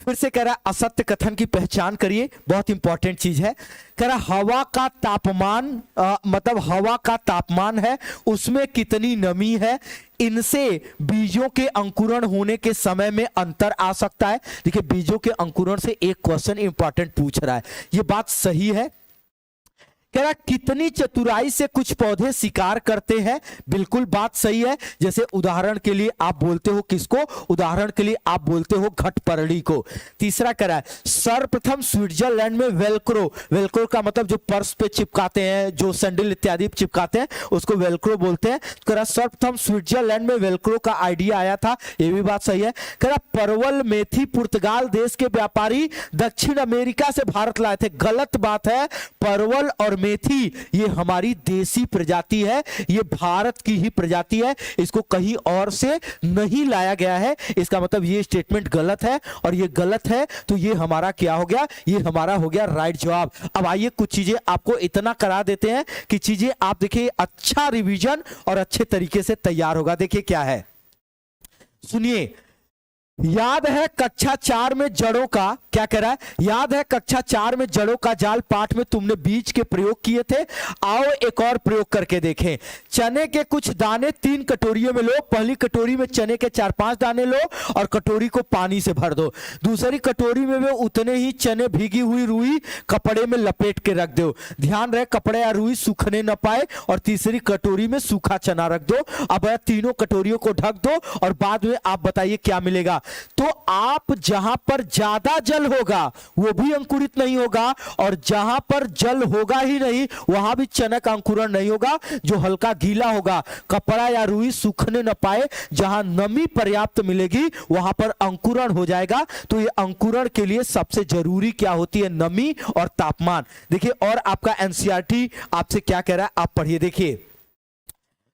S1: फिर से कह रहा है असत्य कथन की पहचान करिए, बहुत इंपॉर्टेंट चीज है। कह रहा हवा का तापमान मतलब हवा का तापमान है, उसमें कितनी नमी है, इनसे बीजों के अंकुरण होने के समय में अंतर आ सकता है। देखिए बीजों के अंकुरण से एक क्वेश्चन इंपॉर्टेंट पूछ रहा है, ये बात सही है। कह रहा कितनी चतुराई से कुछ पौधे शिकार करते हैं, बिल्कुल बात सही है। जैसे उदाहरण के लिए आप बोलते हो किसको, उदाहरण के लिए आप बोलते हो घटपरड़ी को। तीसरा कह रहा है सर्वप्रथम स्विट्जरलैंड में वेलक्रो, वेलक्रो का मतलब जो पर्स पे चिपकाते हैं, जो सैंडल इत्यादि चिपकाते हैं उसको वेलक्रो बोलते हैं। कह रहा सर्वप्रथम स्विट्जरलैंड में वेलक्रो का आइडिया आया था, ये भी बात सही है। कह रहा परवल मेथी पुर्तगाल देश के व्यापारी दक्षिण अमेरिका से भारत लाए थे, गलत बात है। परवल और मेथी ये हमारी देसी प्रजाति है, ये भारत की ही प्रजाति है, इसको कहीं और से नहीं लाया गया है। इसका मतलब ये स्टेटमेंट गलत है, और ये गलत है तो ये हमारा क्या हो गया, ये हमारा हो गया राइट जवाब। अब आइए कुछ चीजें आपको इतना करा देते हैं कि चीजें आप देखिए अच्छा रिवीजन और अच्छे तरीके से तैयार होगा। देखिए क्या है, सुनिए। याद है कक्षा 4 में जड़ों का, क्या कह रहा है, याद है कक्षा 4 में जड़ों का जाल पाठ में तुमने बीज के प्रयोग किए थे। आओ एक और प्रयोग करके देखें। चने के कुछ दाने 3 कटोरियों में लो, पहली कटोरी में चने के 4-5 दाने लो और कटोरी को पानी से भर दो। दूसरी कटोरी में भी उतने ही चने भीगी हुई रुई कपड़े में लपेट के रख दो, ध्यान रहे कपड़े या रुई सूखने न पाए। और तीसरी कटोरी में सूखा चना रख दो। अब तीनों कटोरियों को ढक दो और बाद में आप बताइए क्या मिलेगा। तो आप जहां पर ज्यादा जल होगा वो भी अंकुरित नहीं होगा, और जहां पर जल होगा ही नहीं वहां भी चना का अंकुरण नहीं होगा। जो हल्का गीला होगा, कपड़ा या रुई सूखने न पाए, जहां नमी पर्याप्त मिलेगी वहां पर अंकुरण हो जाएगा। तो ये अंकुरण के लिए सबसे जरूरी क्या होती है, नमी और तापमान। देखिए और आपका एनसीईआरटी आपसे क्या कह रहा है, आप पढ़िए। देखिए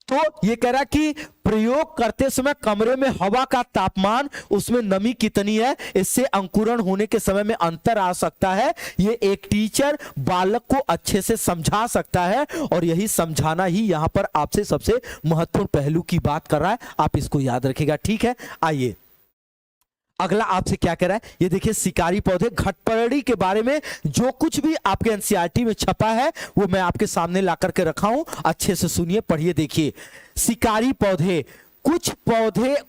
S1: तो ये कह रहा है कि प्रयोग करते समय कमरे में हवा का तापमान, उसमें नमी कितनी है, इससे अंकुरण होने के समय में अंतर आ सकता है। ये एक टीचर बालक को अच्छे से समझा सकता है, और यही समझाना ही यहां पर आपसे सबसे महत्वपूर्ण पहलू की बात कर रहा है। आप इसको याद रखिएगा, ठीक है। आइए अगला आपसे क्या कह रहा है, ये देखिए शिकारी पौधे। घटपरड़ी के बारे में जो कुछ भी आपके एनसीईआरटी में छपा है वो मैं आपके सामने ला करके रखा हूं, अच्छे से सुनिए, पढ़िए। देखिए शिकारी पौधे,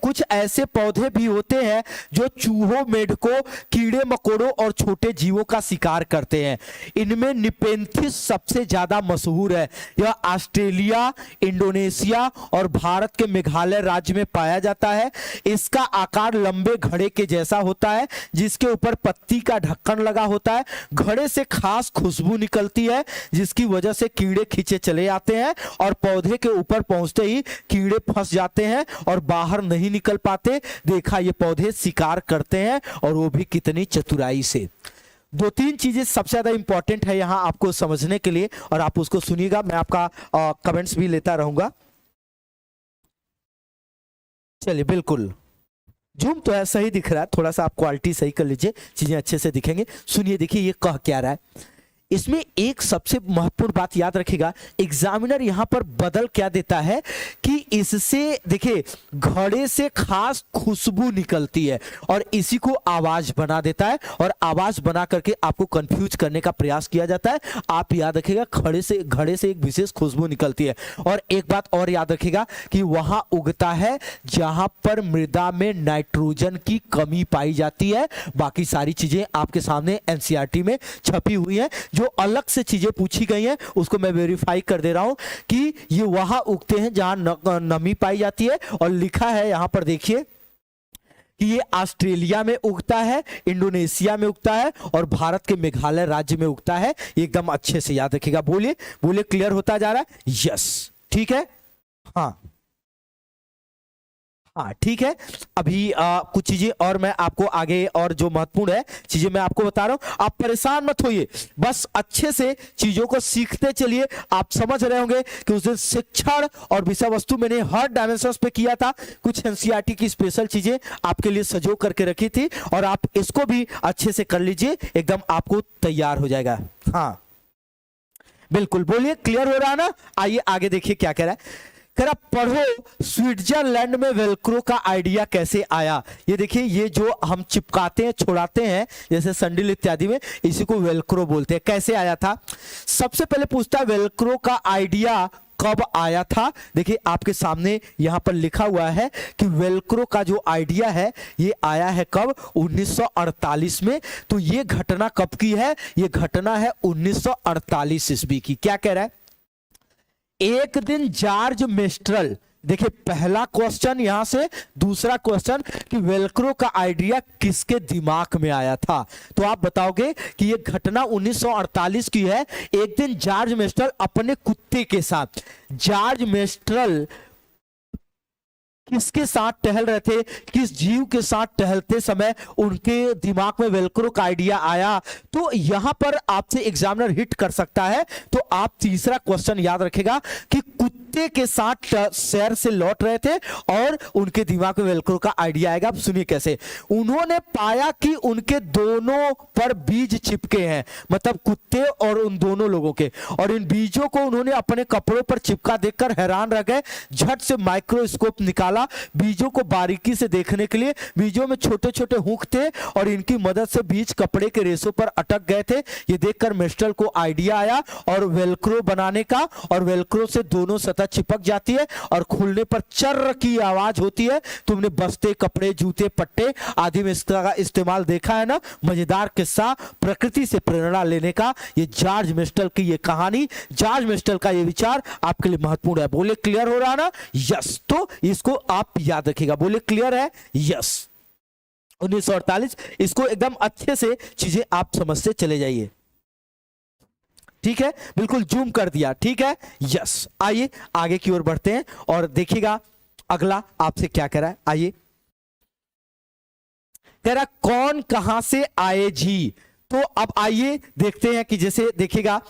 S1: कुछ ऐसे पौधे भी होते हैं जो चूहों, मेढकों, कीड़े मकोड़ों और छोटे जीवों का शिकार करते हैं। इनमें निपेंथिस सबसे ज्यादा मशहूर है। यह ऑस्ट्रेलिया, इंडोनेशिया और भारत के मेघालय राज्य में पाया जाता है। इसका आकार लंबे घड़े के जैसा होता है, जिसके ऊपर पत्ती का ढक्कन लगा होता है। घड़े से खास खुशबू निकलती है, जिसकी वजह से कीड़े खींचे चले आते हैं, और पौधे के ऊपर पहुंचते ही कीड़े फंस जाते हैं और बाहर नहीं निकल पाते। देखा, ये पौधे शिकार करते हैं, और वो भी कितनी चतुराई से। 2-3 चीजें सबसे ज्यादा इंपॉर्टेंट है यहां आपको समझने के लिए, और आप उसको सुनिएगा। मैं आपका कमेंट्स भी लेता रहूंगा। चलिए बिल्कुल, जूम तो ऐसा ही दिख रहा है, थोड़ा सा आप क्वालिटी सही कर लीजिए, चीजें अच्छे से दिखेंगे। सुनिए, देखिए ये कह क्या रहा है। इसमें एक सबसे महत्वपूर्ण बात याद रखिएगा, एग्जामिनर यहां पर बदल क्या देता है कि इससे देखिए घड़े से खास खुशबू निकलती है, और इसी को आवाज बना देता है, और आवाज बना करके आपको कंफ्यूज करने का प्रयास किया जाता है। आप याद रखिएगा घड़े से एक विशेष खुशबू निकलती है। और एक बात और याद रखिएगा कि वहां उगता है जहां पर मृदा में नाइट्रोजन की कमी पाई जाती है। बाकी सारी चीजें आपके सामने एनसीईआरटी में छपी हुई है। जो अलग से चीजें पूछी गई हैं उसको मैं वेरीफाई कर दे रहा हूं कि ये वहां उगते हैं जहां नमी पाई जाती है, और लिखा है यहां पर देखिए कि ये ऑस्ट्रेलिया में उगता है, इंडोनेशिया में उगता है, और भारत के मेघालय राज्य में उगता है। एकदम अच्छे से याद रखिएगा। बोलिए बोलिए, क्लियर होता जा रहा है? यस, ठीक है। हाँ हाँ ठीक है। अभी कुछ चीजें और मैं आपको आगे, और जो महत्वपूर्ण है चीजें मैं आपको बता रहा हूं। आप परेशान मत होइए, बस अच्छे से चीजों को सीखते चलिए। आप समझ रहे होंगे कि उस दिन शिक्षण और विषय वस्तु मैंने हर डायमेंशन पे किया था। कुछ एनसीईआरटी की स्पेशल चीजें आपके लिए सजो करके रखी थी, और आप इसको भी अच्छे से कर लीजिए, एकदम आपको तैयार हो जाएगा। हाँ बिल्कुल, बोलिए, क्लियर हो रहा है ना? आइए आगे देखिए क्या कह रहा है। कह रहा पढ़ो स्विट्जरलैंड में वेलक्रो का आइडिया कैसे आया। ये देखिए, ये जो हम चिपकाते हैं छोड़ाते हैं जैसे संडिल इत्यादि में, इसी को वेलक्रो बोलते हैं। कैसे आया था? सबसे पहले पूछता है वेलक्रो का आइडिया कब आया था। देखिए आपके सामने यहां पर लिखा हुआ है कि वेलक्रो का जो आइडिया है ये आया है कब? 1948 में। तो ये घटना कब की है? ये घटना है 1948 ईस्वी की। क्या कह रहा है? एक दिन जॉर्ज मेस्ट्रल, देखिए पहला क्वेश्चन यहां से, दूसरा क्वेश्चन कि वेलक्रो का आइडिया किसके दिमाग में आया था। तो आप बताओगे कि यह घटना 1948 की है। एक दिन जॉर्ज मेस्ट्रल अपने कुत्ते के साथ, जॉर्ज मेस्ट्रल किसके साथ टहल रहे थे, किस जीव के साथ टहलते समय उनके दिमाग में वेलक्रो का आइडिया आया। तो यहां पर आपसे एग्जामिनर हिट कर सकता है। तो आप तीसरा क्वेश्चन याद रखेगा कि कुत्ते के साथ सैर से लौट रहे थे और उनके दिमाग में वेलक्रो का आइडिया आएगा। अब सुनिए कैसे। उन्होंने पाया कि उनके दोनों पर बीज चिपके हैं, मतलब कुत्ते और उन दोनों लोगों के, और इन बीजों को उन्होंने अपने कपड़ों पर चिपका देखकर हैरान रह गए। झट से माइक्रोस्कोप निकाला बीजों को बारीकी से देखने के लिए। बीजों में छोटे छोटे हुक थे और इनकी मदद से बीज कपड़े के रेशों पर अटक गए थे। ये देखकर मेस्ट्रल को आइडिया आया और वेलक्रो बनाने का, और वेलक्रो से दोनों सतह चिपक जाती है और खुलने पर चर्र की आवाज होती है। तुमने बस्ते, कपड़े, जूते, पट्टे आदि में इसका इस्तेमाल देखा है ना। मजेदार किस्सा, प्रकृति से प्रेरणा लेने का। ये जॉर्ज मेस्ट्रल की ये कहानी, जॉर्ज मेस्ट्रल का ये विचार आपके लिए महत्वपूर्ण है। बोले क्लियर हो रहा ना? यस। तो इसको आप याद रखिएगा। बोले क्लियर है? यस। 1948, इसको एकदम अच्छे से चीजें आप समझते चले जाइए। ठीक है, बिल्कुल जूम कर दिया। ठीक है, यस। आइए आगे की ओर बढ़ते हैं और देखिएगा अगला आपसे क्या कह रहा है। आइए, कह रहा कौन कहां से आए जी। तो अब आइए देखते हैं कि जैसे देखिएगा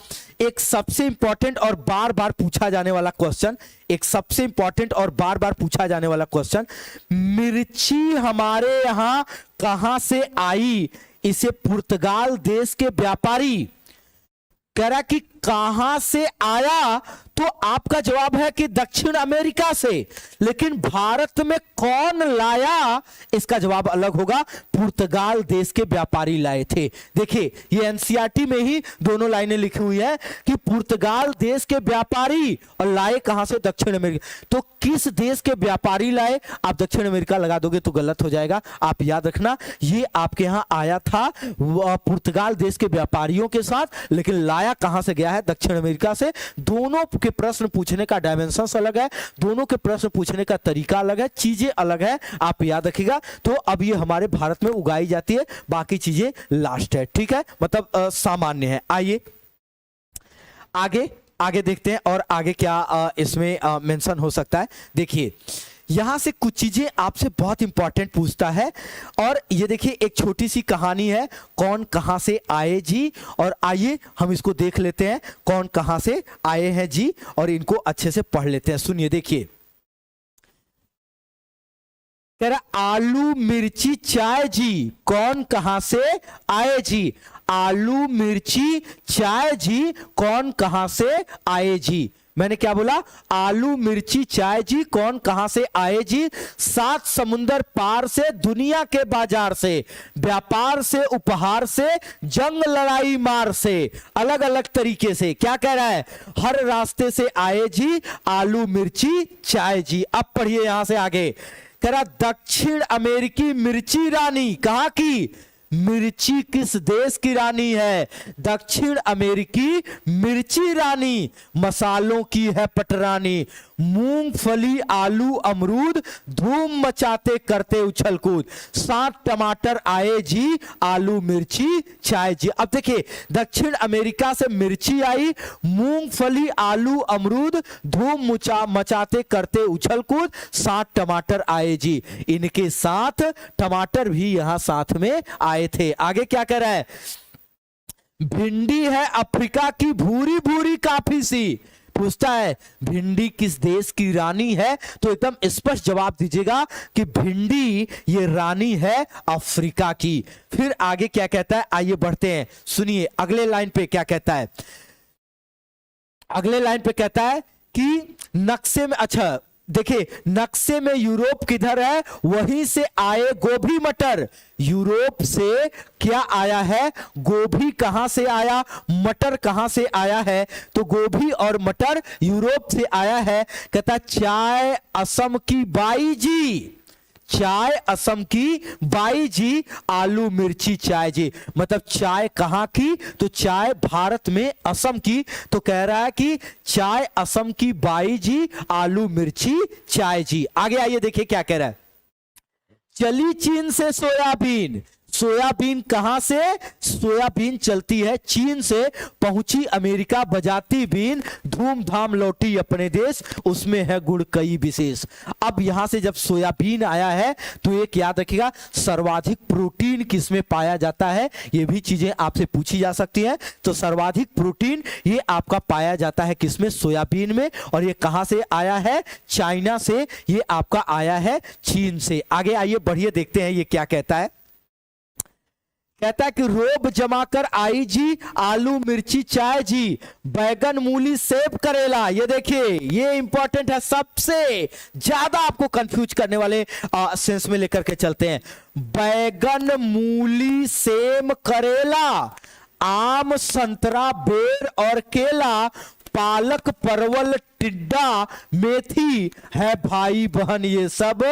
S1: एक सबसे इंपॉर्टेंट और बार बार पूछा जाने वाला क्वेश्चन, एक सबसे इंपॉर्टेंट और बार बार पूछा जाने वाला क्वेश्चन, मिर्ची हमारे यहां कहां से आई? इसे पुर्तगाल देश के व्यापारी, कह रहा कि कहां से आया? तो आपका जवाब है कि दक्षिण अमेरिका से। लेकिन भारत में कौन लाया? इसका जवाब अलग होगा। पुर्तगाल देश के व्यापारी लाए थे। देखिए ये एनसीईआरटी में ही दोनों लाइनें लिखी हुई है कि पुर्तगाल देश के व्यापारी, और लाए कहां से? दक्षिण अमेरिका। तो किस देश के व्यापारी लाए? आप दक्षिण अमेरिका लगा दोगे तो गलत हो जाएगा। आप याद रखना ये आपके यहां आया था पुर्तगाल देश के व्यापारियों के साथ, लेकिन लाया कहां से गया है? दक्षिण अमेरिका से। दोनों के प्रश्न पूछने का डायमेंशंस अलग है, दोनों के प्रश्न पूछने का तरीका अलग है, चीजें अलग है। आप याद रखिएगा। तो अब ये हमारे भारत में उगाई जाती है, बाकी चीजें लास्ट है। ठीक है, मतलब सामान्य है। आइए आगे आगे देखते हैं और आगे क्या इसमें मेंशन हो सकता है। देखिए यहां से कुछ चीजें आपसे बहुत इंपॉर्टेंट पूछता है, और ये देखिए एक छोटी सी कहानी है, कौन कहां से आए जी। और आइए हम इसको देख लेते हैं, कौन कहां से आए हैं जी, और इनको अच्छे से पढ़ लेते हैं। सुनिए, देखिए कह रहा आलू मिर्ची चाय जी, कौन कहां से आए जी? आलू मिर्ची चाय जी, कौन कहां से आए जी? मैंने क्या बोला? आलू मिर्ची चाय जी, कौन कहां से आए जी? 7 समुंदर पार से, दुनिया के बाजार से, व्यापार से, उपहार से, जंग लड़ाई मार से, अलग अलग तरीके से। क्या कह रहा है? हर रास्ते से आए जी, आलू मिर्ची चाय जी। अब पढ़िए यहां से आगे। कह रहा दक्षिण अमेरिकी मिर्ची रानी, कहां की? मिर्ची किस देश की रानी है? दक्षिण अमेरिकी मिर्ची रानी, मसालों की है पटरानी, मूंगफली, आलू, अमरूद, धूम मचाते करते उछल कूद, 7 टमाटर आए जी, आलू मिर्ची चाय जी। अब देखिए दक्षिण अमेरिका से मिर्ची आई, मूंगफली, आलू, अमरूद, धूम मचाते करते उछल कूद, 7 टमाटर आए जी। इनके साथ टमाटर भी यहां साथ में आए थे। आगे क्या कह रहा है? भिंडी है अफ्रीका की भूरी भूरी काफी सी। पूछता है भिंडी किस देश की रानी है? तो एकदम स्पष्ट जवाब दीजिएगा कि भिंडी ये रानी है अफ्रीका की। फिर आगे क्या कहता है? आइए बढ़ते हैं, सुनिए अगले लाइन पे क्या कहता है। अगले लाइन पे कहता है कि नक्शे में, अच्छा देखिए नक्शे में यूरोप किधर है, वहीं से आए गोभी मटर। यूरोप से क्या आया है, गोभी कहां से आया, मटर कहां से आया है, तो गोभी और मटर यूरोप से आया है। कहता चाय असम की बाई जी, चाय असम की बाई जी, आलू मिर्ची चाय जी। मतलब चाय कहां की, तो चाय भारत में असम की। तो कह रहा है कि चाय असम की बाई जी, आलू मिर्ची चाय जी। आगे आइए देखिए क्या कह रहा है। चली चीन से सोयाबीन, सोयाबीन कहां से, सोयाबीन चलती है चीन से, पहुंची अमेरिका बजाती बीन, धूमधाम लौटी अपने देश, उसमें है गुड़ कई विशेष। अब यहां से जब सोयाबीन आया है तो एक याद रखिएगा, सर्वाधिक प्रोटीन किसमें पाया जाता है, ये भी चीजें आपसे पूछी जा सकती हैं। तो सर्वाधिक प्रोटीन ये आपका पाया जाता है किसमें, सोयाबीन में। और ये कहां से आया है, चाइना से, ये आपका आया है चीन से। आगे आइए बढ़िए देखते हैं ये क्या कहता है। कहता है कि रोब जमाकर आई जी, आलू मिर्ची चाय जी, बैगन मूली सेब करेला। ये देखिए ये इंपॉर्टेंट है, सबसे ज्यादा आपको कंफ्यूज करने वाले सेंस में लेकर के चलते हैं। बैगन मूली सेब करेला, आम संतरा बेर और केला, पालक परवल टिड्डा मेथी है भाई बहन ये सब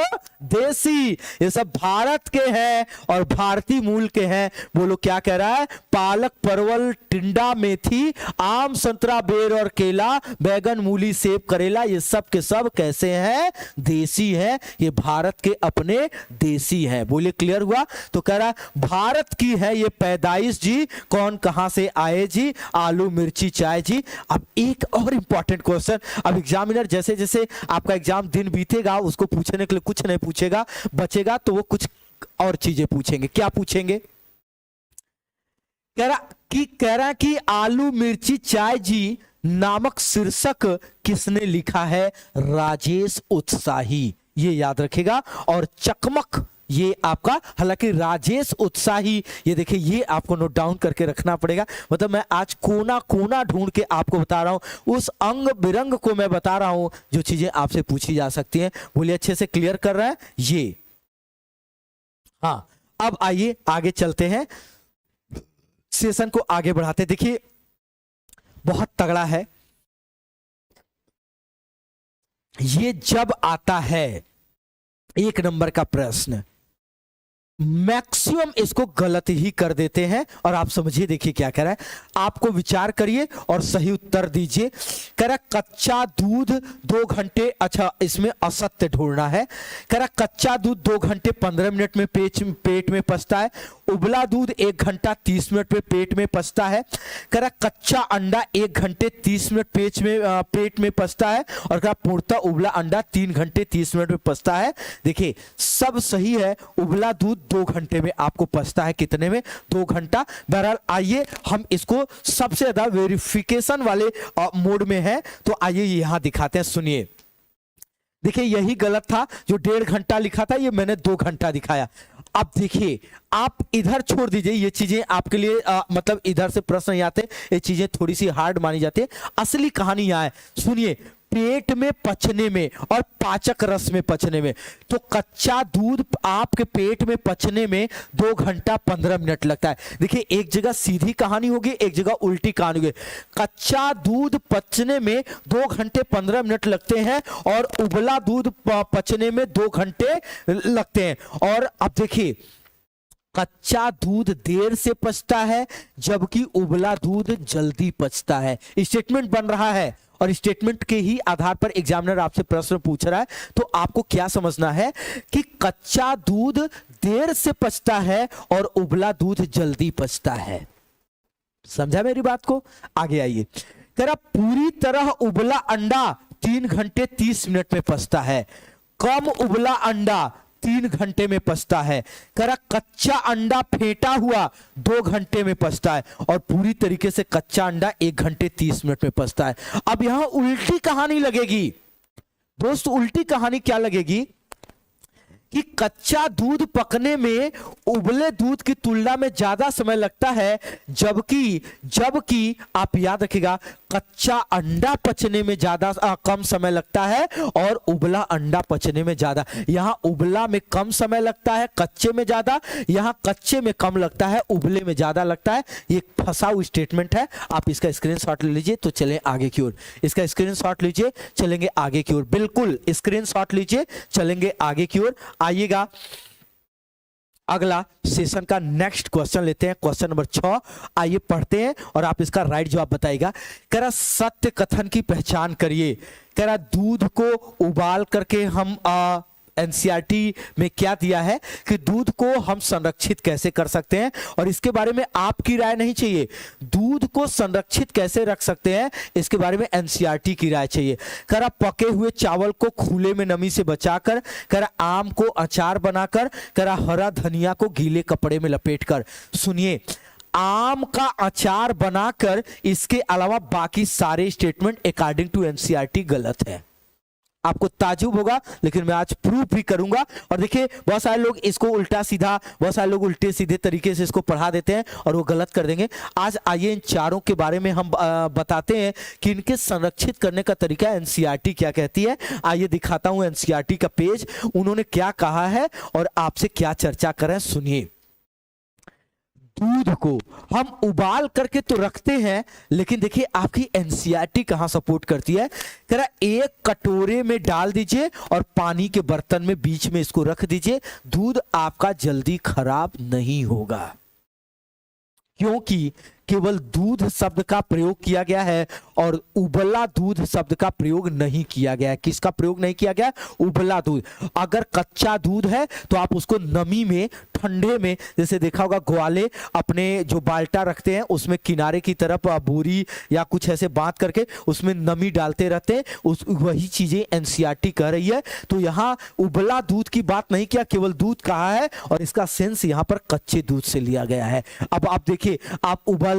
S1: देसी, ये सब भारत के हैं और भारतीय मूल के हैं। बोलो क्या कह रहा है, पालक परवल टिंडा मेथी, आम संतरा बेर और केला, बैगन मूली सेब करेला, ये सब के सब कैसे हैं, देसी हैं, ये भारत के अपने देसी हैं। बोले क्लियर हुआ। तो कह रहा भारत की है ये पैदाइश जी, कौन कहां से आए जी, आलू मिर्ची चाय जी। अब एक और इंपॉर्टेंट क्वेश्चन, अब एग्जामिनर जैसे जैसे आपका एग्जाम दिन बीतेगा उसको पूछने के लिए कुछ नहीं पूछेगा, बचेगा तो वो कुछ और चीजें पूछेंगे। क्या पूछेंगे, कह रहा कि आलू मिर्ची चाय जी नामक शीर्षक किसने लिखा है, राजेश उत्साही। ये याद रखेगा। और चकमक ये आपका, हालांकि राजेश उत्साही, ये देखिए ये आपको नोट डाउन करके रखना पड़ेगा। मतलब मैं आज कोना कोना ढूंढ के आपको बता रहा हूं, उस अंग बिरंग को मैं बता रहा हूं जो चीजें आपसे पूछी जा सकती हैं। बोलिए अच्छे से क्लियर कर रहा है ये। हाँ अब आइए आगे चलते हैं, सेशन को आगे बढ़ाते। देखिए बहुत तगड़ा है ये, जब आता है एक नंबर का प्रश्न, मैक्सिमम इसको गलत ही कर देते हैं। और आप समझिए देखिए क्या कह रहा है, आपको विचार करिए और सही उत्तर दीजिए। कह रहा कच्चा दूध 2 घंटे, अच्छा इसमें असत्य ढूंढना है। कह रहा कच्चा दूध 2 घंटे 15 मिनट में पेट में पचता है, उबला दूध 1 घंटा 30 मिनट में पेट में पचता है। कह रहा कच्चा अंडा 1 घंटे 30 मिनट पेट में पचता है, और कह रहा पूर्णतः उबला अंडा 3 घंटे 30 मिनट में पचता है। देखिए सब सही है, उबला दूध 2 घंटे में आपको पचता है, कितने में, 2 घंटा। बहरहाल आइए हम इसको सबसे ज्यादा वेरिफिकेशन वाले मोड में है, तो आइए यहां दिखाते हैं, सुनिए। देखिए यही गलत था, जो 1.5 घंटा लिखा था ये मैंने 2 घंटा दिखाया। अब देखिए आप इधर छोड़ दीजिए, ये चीजें आपके लिए मतलब इधर से प्रश्न नहीं आते, ये चीजें थोड़ी सी हार्ड मानी जाती है। असली कहानी यहां है, सुनिए। पेट में पचने में और पाचक रस में पचने में, तो कच्चा दूध आपके पेट में पचने में 2 घंटा 15 मिनट लगता है। देखिए एक जगह सीधी कहानी होगी, एक जगह उल्टी कहानी होगी। कच्चा दूध पचने में 2 घंटे 15 मिनट लगते हैं, और उबला दूध पचने में 2 घंटे लगते हैं। और अब देखिए कच्चा दूध देर से पचता है, जबकि उबला दूध जल्दी पचता है। स्टेटमेंट बन रहा है, और स्टेटमेंट के ही आधार पर एग्जामिनर आपसे प्रश्न पूछ रहा है। तो आपको क्या समझना है कि कच्चा दूध देर से पचता है और उबला दूध जल्दी पचता है। समझा मेरी बात को। आगे आइए, कह रहा पूरी तरह उबला अंडा 3 घंटे 30 मिनट में पचता है, कम उबला अंडा 3 घंटे में पचता है। कह रहा कच्चा अंडा फेंटा हुआ 2 घंटे में पचता है, और पूरी तरीके से कच्चा अंडा 1 घंटे 30 मिनट में पचता है। अब यहां उल्टी कहानी लगेगी दोस्त, उल्टी कहानी क्या लगेगी कि कच्चा दूध पकने में उबले दूध की तुलना में ज्यादा समय लगता है, जबकि आप याद रखिएगा कच्चा अंडा पचने में ज्यादा कम समय लगता है और उबला अंडा पचने में ज्यादा। यहां उबला में कम समय लगता है, कच्चे में ज्यादा, यहां कच्चे में कम लगता है, उबले में ज्यादा लगता है। ये फंसा हुआ स्टेटमेंट है, आप इसका स्क्रीनशॉट ले लीजिए तो चलें आगे की ओर। इसका स्क्रीनशॉट लीजिए, चलेंगे आगे की ओर। बिल्कुल स्क्रीनशॉट लीजिए, चलेंगे आगे की ओर। आइएगा अगला सेशन का नेक्स्ट क्वेश्चन लेते हैं, क्वेश्चन नंबर 6। आइए पढ़ते हैं और आप इसका राइट जवाब बताइएगा। कह रहा सत्य कथन की पहचान करिए। कह रहा दूध को उबाल करके हम एनसीईआरटी में क्या दिया है कि दूध को हम संरक्षित कैसे कर सकते हैं, और इसके बारे में आपकी राय नहीं चाहिए। दूध को संरक्षित कैसे रख सकते हैं इसके बारे में एनसीईआरटी की राय चाहिए। कह रहा पके हुए चावल को खुले में नमी से बचाकर, कह रहा आम को अचार बनाकर, कह रहा हरा धनिया को गीले कपड़े में लपेटकर। सुनिए, आम का अचार बनाकर, इसके अलावा बाकी सारे स्टेटमेंट अकॉर्डिंग टू एनसीईआरटी गलत है। आपको ताजुब होगा लेकिन मैं आज प्रूफ भी करूंगा। और देखिए बहुत सारे लोग इसको उल्टा सीधा, बहुत सारे लोग उल्टे सीधे तरीके से इसको पढ़ा देते हैं और वो गलत कर देंगे। आज आइए इन चारों के बारे में हम बताते हैं कि इनके संरक्षित करने का तरीका एनसीईआरटी क्या कहती है। आइए दिखाता हूं एनसीईआरटी का पेज, उन्होंने क्या कहा है और आपसे क्या चर्चा करें, सुनिए। दूध को हम उबाल करके तो रखते हैं, लेकिन देखिए आपकी एनसीईआरटी कहां सपोर्ट करती है। कह रहा एक कटोरे में डाल दीजिए और पानी के बर्तन में बीच में इसको रख दीजिए, दूध आपका जल्दी खराब नहीं होगा, क्योंकि केवल दूध शब्द का प्रयोग किया गया है और उबला दूध शब्द का प्रयोग नहीं किया गया है। किसका प्रयोग नहीं किया गया? उबला दूध। अगर कच्चा दूध है तो आप उसको नमी में, ठंडे में, जैसे देखा होगा ग्वाले अपने जो बाल्टा रखते हैं उसमें किनारे की तरफ बोरी या कुछ ऐसे बांध करके उसमें नमी डालते रहते हैं, वही चीजें एनसीईआरटी कह रही है। तो यहां उबला दूध की बात नहीं किया, केवल दूध कहा है और इसका सेंस यहां पर कच्चे दूध से लिया गया है। अब आप देखिए, आप उबलना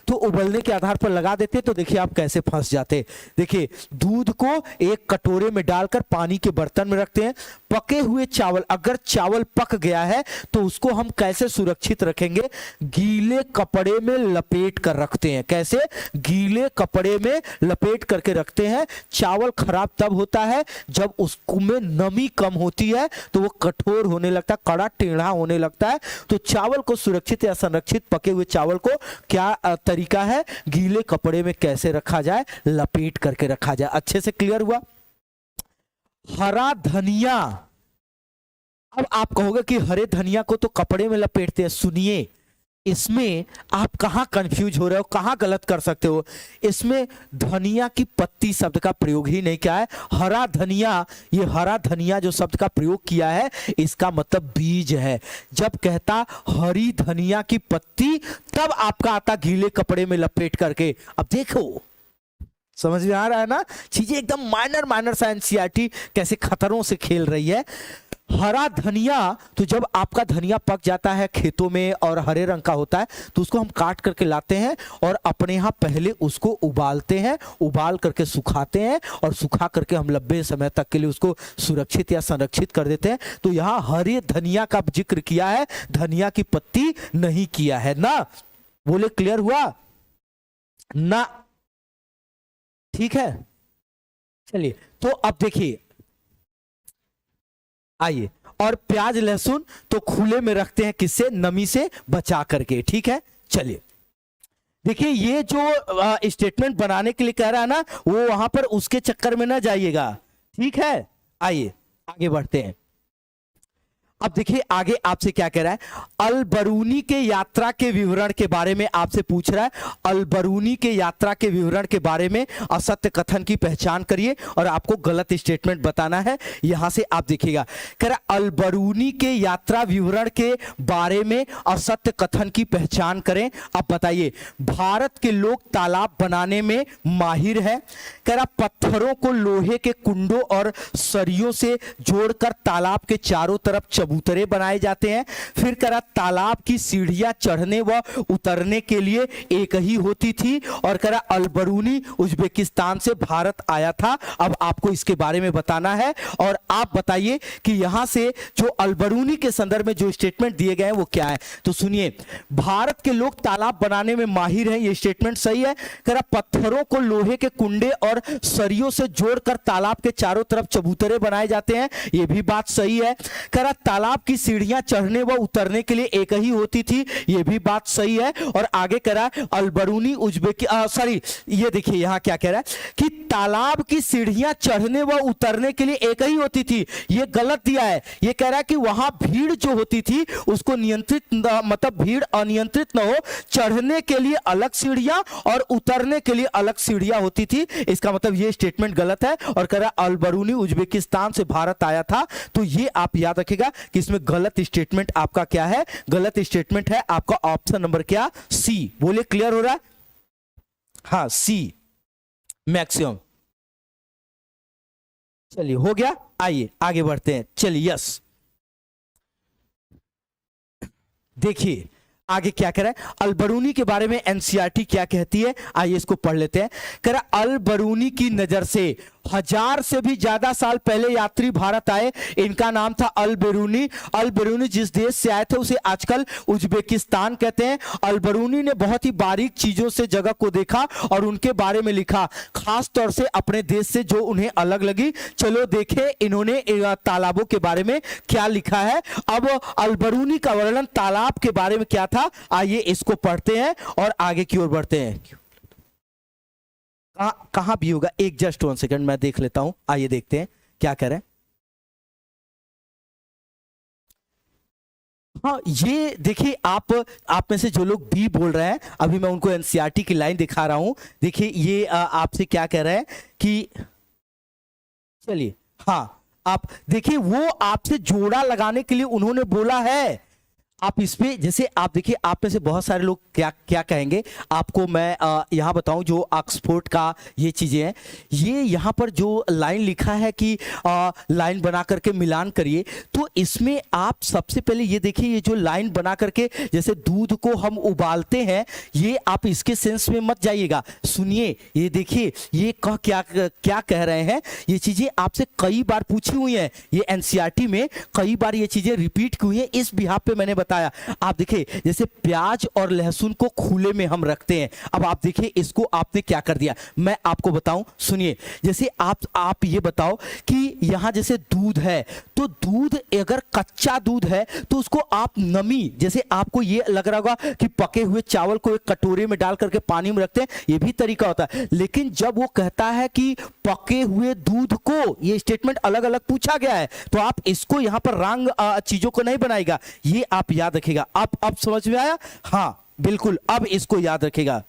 S1: तो उबलने के आधार पर लगा देते तो देखिए आप कैसे फंस जाते। देखिए दूध को एक कटोरे में डालकर पानी के बर्तन में रखते हैं। पके हुए चावल, अगर चावल पक गया है तो उसको हम कैसे सुरक्षित रखेंगे? गीले कपड़े में लपेट कर रखते हैं। कैसे? गीले कपड़े में लपेट करके रखते हैं। चावल खराब तब होता है जब उसमें नमी कम होती है तो वो कठोर होने लगता है, कड़ा टेढ़ा होने लगता है। तो चावल को सुरक्षित या संरक्षित, पके हुए चावल को क्या तरीका है? गीले कपड़े में कैसे रखा जाए? लपेट करके रखा जाए। अच्छे से क्लियर हुआ? हरा धनिया, अब आप कहोगे कि हरे धनिया को तो कपड़े में लपेटते हैं। सुनिए, इसमें आप कहां कंफ्यूज हो रहे हो, कहां गलत कर सकते हो। इसमें धनिया की पत्ती शब्द का प्रयोग ही नहीं किया है। हरा धनिया, ये हरा धनिया जो शब्द का प्रयोग किया है इसका मतलब बीज है। जब कहता हरी धनिया की पत्ती तब आपका आता गीले कपड़े में लपेट करके। अब देखो समझ में आ रहा है ना, चीजें एकदम माइनर सा एनसीईआरटी कैसे खतरों से खेल रही है। हरा धनिया, तो जब आपका धनिया पक जाता है खेतों में और हरे रंग का होता है तो उसको हम काट करके लाते हैं और अपने यहाँ पहले उसको उबालते हैं, उबाल करके सुखाते हैं और सुखा करके हम लंबे समय तक के लिए उसको सुरक्षित या संरक्षित कर देते हैं। तो यहाँ हरे धनिया का जिक्र किया है, धनिया की पत्ती नहीं किया है ना। बोले क्लियर हुआ ना? ठीक है, चलिए तो अब देखिए, आइए। और प्याज लहसुन तो खुले में रखते हैं, किससे? नमी से बचा करके। ठीक है, चलिए देखिए, ये जो स्टेटमेंट बनाने के लिए कह रहा है ना, वो वहां पर उसके चक्कर में ना जाइएगा। ठीक है, आइए आगे बढ़ते हैं। अब देखिए आगे आपसे क्या कह रहा है। अलबरूनी के यात्रा के विवरण के बारे में आपसे पूछ रहा है। अलबरूनी के यात्रा के विवरण के बारे में असत्य कथन की पहचान करिए और आपको गलत स्टेटमेंट बताना है। यहां से आप देखिएगा, कह रहा अलबरूनी के यात्रा विवरण के बारे में असत्य कथन की पहचान करें। अब बताइए, भारत के लोग तालाब बनाने में माहिर है। कह रहा पत्थरों को लोहे के कुंडों और सरियों से जोड़कर तालाब के चारों तरफ चबूतरे बनाए जाते हैं। फिर करा तालाब की सीढ़ियां चढ़ने व उतरने के लिए एक ही होती थी। और करा अलबरूनी उज्बेकिस्तान से भारत आया था। अब आपको इसके बारे में बताना है और आप बताइए कि यहां से जो अलबरूनी के संदर्भ में जो स्टेटमेंट दिए गए हैं वो क्या है। तो सुनिए, भारत के लोग तालाब बनाने में माहिर हैं, ये स्टेटमेंट सही है। करा पत्थरों को लोहे के कुंडे और सरियों से जोड़कर तालाब के चारों तरफ चबूतरे बनाए जाते हैं, ये भी बात सही है। करा तालाब की सीढ़ियां चढ़ने व उतरने के लिए एक ही होती थी, ये भी बात सही है। और आगे करा अलबरूनी सॉरी, ये देखिए यहां क्या कह रहा है कि तालाब की सीढ़ियां चढ़ने व उतरने के लिए एक ही होती थी, ये गलत दिया है। ये कह रहा है कि वहां भीड़ जो होती थी उसको नियंत्रित, मतलब भीड़ अनियंत्रित न हो, चढ़ने के लिए अलग सीढ़ियां और उतरने के लिए अलग सीढ़ियां होती थी। इसका मतलब ये स्टेटमेंट गलत है। और कह रहा अलबरूनी उज्बेकिस्तान से भारत आया था, तो ये आप याद रखिएगा कि इसमें गलत स्टेटमेंट आपका क्या है, गलत स्टेटमेंट है आपका ऑप्शन नंबर क्या, सी। बोलिए क्लियर हो रहा है? हाँ, सी मैक्सिमम। चलिए हो गया, आइए आगे बढ़ते हैं। चलिए यस, देखिए आगे क्या कह रहा है, अलबरूनी के बारे में एनसीईआरटी क्या कहती है, आइए इसको पढ़ लेते हैं। कह रहा अलबरूनी की नजर से 1000 से भी ज्यादा साल पहले यात्री भारत आए, इनका नाम था अलबरूनी। अलबरूनी जिस देश से आए थे उसे आजकल उज्बेकिस्तान कहते हैं। अलबरूनी ने बहुत ही बारीक चीजों से जगह को देखा और उनके बारे में लिखा, खास तौर से अपने देश से जो उन्हें अलग लगी। चलो देखें इन्होंने तालाबों के बारे में क्या लिखा है। अब अलबरूनी का वर्णन तालाब के बारे में क्या था, आइए इसको पढ़ते हैं और आगे की ओर बढ़ते हैं। कहां भी होगा, एक जस्ट 1 सेकंड मैं देख लेता हूं। आइए देखते हैं क्या कह रहे हैं। हाँ, ये देखिए आप में से जो लोग बी बोल रहे हैं, अभी मैं उनको एनसीईआरटी की लाइन दिखा रहा हूं। देखिए ये आपसे क्या कह रहे हैं कि चलिए, हाँ आप देखिए वो आपसे जोड़ा लगाने के लिए उन्होंने बोला है। आप इस पे जैसे आप देखिए, आप में से बहुत सारे लोग क्या क्या कहेंगे आपको मैं यहाँ बताऊं, जो ऑक्सफोर्ड का ये चीजें हैं, ये यहाँ पर जो लाइन लिखा है कि लाइन बना करके मिलान करिए, तो इसमें आप सबसे पहले ये देखिए, ये जो लाइन बना करके जैसे दूध को हम उबालते हैं, ये आप इसके सेंस में मत जाइएगा। सुनिए, ये देखिए ये क्या क्या कह रहे हैं, ये चीजें आपसे कई बार पूछी हुई हैं, ये एनसीईआरटी में कई बार ये चीजें रिपीट हुई हैं, इस बिहाफ पे मैंने बताया। आप देखिए जैसे प्याज और लहसुन को खुले में हम रखते हैं। अब आप देखिए इसको आपने क्या कर दिया, मैं आपको बताऊं, सुनिए। जैसे आप ये बताओ कि यहां जैसे दूध है, तो दूध अगर कच्चा दूध है तो उसको आप नमी, जैसे आपको ये लग रहा होगा कि पके हुए चावल को एक कटोरे में डाल करके पानी में रखते हैं, ये भी तरीका होता है। लेकिन जब वो कहता है कि पके हुए दूध को, ये स्टेटमेंट अलग अलग पूछा गया है, तो आप इसको यहां पर रंग चीजों को नहीं बनाएगा, ये आप याद रखिएगा। अब समझ में आया? हाँ बिल्कुल, अब इसको याद रखिएगा।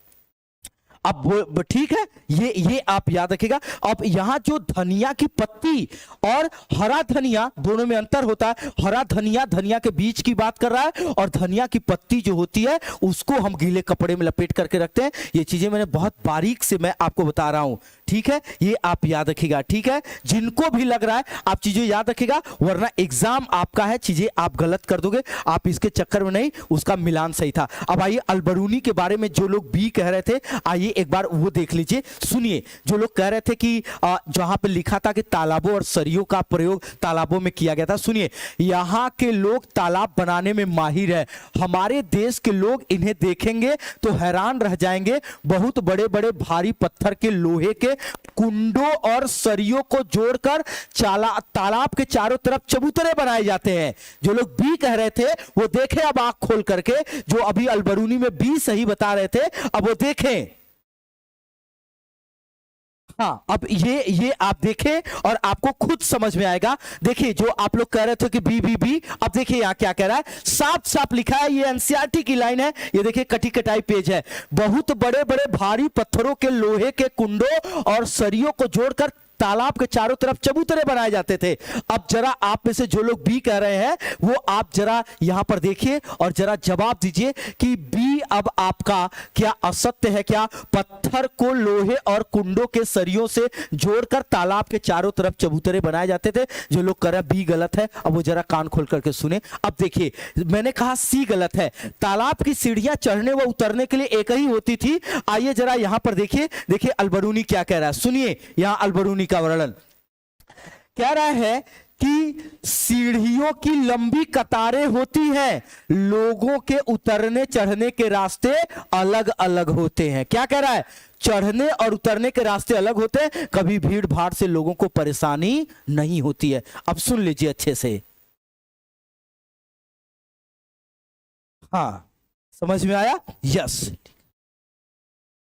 S1: अब ठीक है, ये आप याद रखिएगा। अब यहां जो धनिया की पत्ती और हरा धनिया, दोनों में अंतर होता है। हरा धनिया धनिया के बीज की बात कर रहा है, और धनिया की पत्ती जो होती है उसको हम गीले कपड़े में लपेट करके रखते हैं। ये चीजें मैंने बहुत बारीक से मैं आपको बता रहा हूं, ठीक है, ये आप याद रखिएगा। ठीक है, जिनको भी लग रहा है आप चीजें याद रखिएगा, वरना एग्जाम आपका है, चीजें आप गलत कर दोगे, आप इसके चक्कर में नहीं, उसका मिलान सही था। अब आइए अलबरूनी के बारे में जो लोग बी कह रहे थे, आइए एक बार वो देख लीजिए। सुनिए, जो लोग कह रहे थे कि जहां पे लिखा था कि तालाबों और सरियों का प्रयोग तालाबों में किया गया था, सुनिए, यहां के लोग तालाब बनाने में माहिर है। हमारे देश के लोग इन्हें देखेंगे तो हैरान रह जाएंगे। बहुत बड़े बड़े भारी पत्थर के, लोहे के कुंडों और सरियों को जोड़कर तालाब के चारों तरफ चबूतरे बनाए जाते हैं। जो लोग बी कह रहे थे वो देखें अब आंख खोल करके, जो अभी अलबरूनी में बी सही बता रहे थे, अब वो देखें। हाँ, अब ये आप देखें और आपको खुद समझ में आएगा। देखिए, जो आप लोग कह रहे थे कि बी, अब देखिए यहां क्या कह रहा है, साफ साफ लिखा है, ये एनसीईआरटी की लाइन है, ये देखिए कटी कटाई पेज है। बहुत बड़े बड़े भारी पत्थरों के, लोहे के कुंडों और सरियों को जोड़कर तालाब के चारों तरफ चबूतरे बनाए जाते थे। अब जरा आप में से जो लोग बी कह रहे हैं वो आप जरा यहां पर देखिए और जरा जवाब दीजिए कि बी अब आपका क्या असत्य है क्या? पत्थर को लोहे और कुंडों के सरियों से जोड़कर तालाब के चारों तरफ चबूतरे बनाए जाते थे। जो लोग कर बी गलत है, अब वो जरा कान खोल करके सुने। अब देखिए, मैंने कहा सी गलत है। तालाब की सीढ़ियां चढ़ने व उतरने के लिए एक ही होती थी। आइए जरा यहां पर देखिए, देखिए अलबरूनी क्या कह रहा है, सुनिए। यहां अलबरूनी का वर्णन कह रहा है कि सीढ़ियों की लंबी कतारें होती हैं, लोगों के उतरने चढ़ने के रास्ते अलग अलग होते हैं। क्या कह रहा है? चढ़ने और उतरने के रास्ते अलग होते हैं, कभी भीड़ भाड़ से लोगों को परेशानी नहीं होती है। अब सुन लीजिए अच्छे से। हाँ, समझ में आया? यस,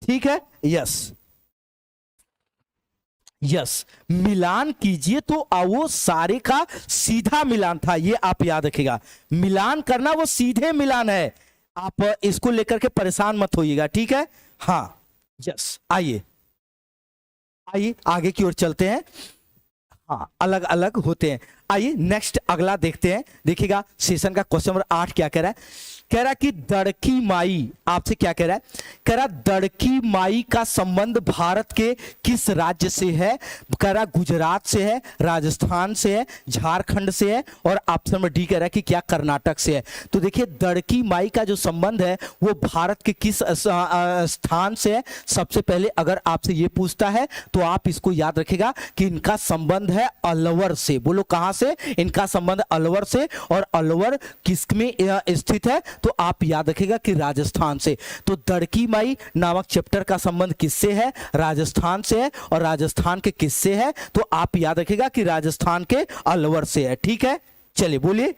S1: ठीक है, यस यस। मिलान कीजिए तो वो सारे का सीधा मिलान था, ये आप याद रखिएगा। मिलान करना वो सीधे मिलान है, आप इसको लेकर के परेशान मत होइएगा, ठीक है? हाँ, यस। आइए आइए आगे की ओर चलते हैं। हाँ, अलग अलग होते हैं। आइए नेक्स्ट अगला देखते हैं। देखिएगा सेशन का क्वेश्चन नंबर 8 क्या कह रहा है। कह रहा कि दड़की माई, आपसे क्या कह रहा है? कह रहा दड़की माई का संबंध भारत के किस राज्य से है? कह रहा गुजरात से है, राजस्थान से है, झारखंड से है, और ऑप्शन नंबर डी कह रहा है कि क्या कर्नाटक से है। तो देखिए दड़की माई का जो संबंध है वो भारत के किस स्थान से है? सबसे पहले अगर आपसे ये पूछता है तो आप इसको याद रखेगा कि इनका संबंध है अलवर से। बोलो कहां से? इनका संबंध अलवर से, और अलवर किसमें स्थित है? तो आप याद रखेगा कि राजस्थान से। तो दड़की माई नामक चैप्टर का संबंध किससे है? राजस्थान से है, और राजस्थान के किससे है? तो आप याद रखेगा कि राजस्थान के अलवर से है, ठीक है? चलिए बोलिए।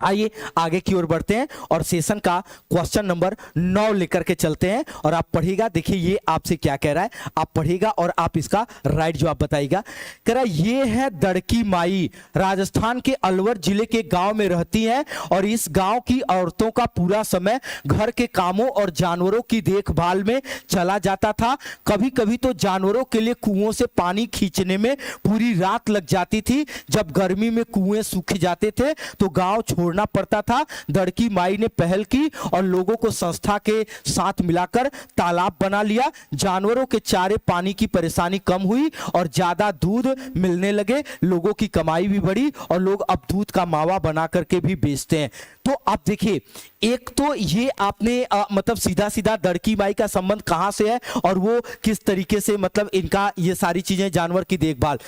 S1: आइए आगे की ओर बढ़ते हैं और सेशन का क्वेश्चन नंबर 9 लेकर के चलते हैं, और आप पढ़िएगा। देखिए ये आपसे क्या कह रहा है, आप पढ़िएगा और आप इसका राइट जवाब बताइएगा। कह रहा ये है दड़की माई, राजस्थान के अलवर जिले के गांव में रहती हैं, और इस गांव की औरतों का पूरा समय घर के कामों और जानवरों की देखभाल में चला जाता था। कभी कभी तो जानवरों के लिए कुओं से पानी खींचने में पूरी रात लग जाती थी। जब गर्मी में कुएं सूख जाते थे तो गांव छोड़ना पड़ता था। दड़की माई ने पहल की और लोगों को संस्था के साथ मिलाकर तालाब बना लिया। जानवरों के चारे पानी की परेशानी कम हुई और ज्यादा दूध मिलने लगे। लोगों की कमाई भी बढ़ी और लोग अब दूध का मावा बना करके भी बेचते हैं। तो आप देखिए, एक तो ये आपने मतलब सीधा सीधा दड़की माई का संबंध कहां से है और वो किस तरीके से, मतलब इनका ये सारी चीजें, जानवर की देखभाल।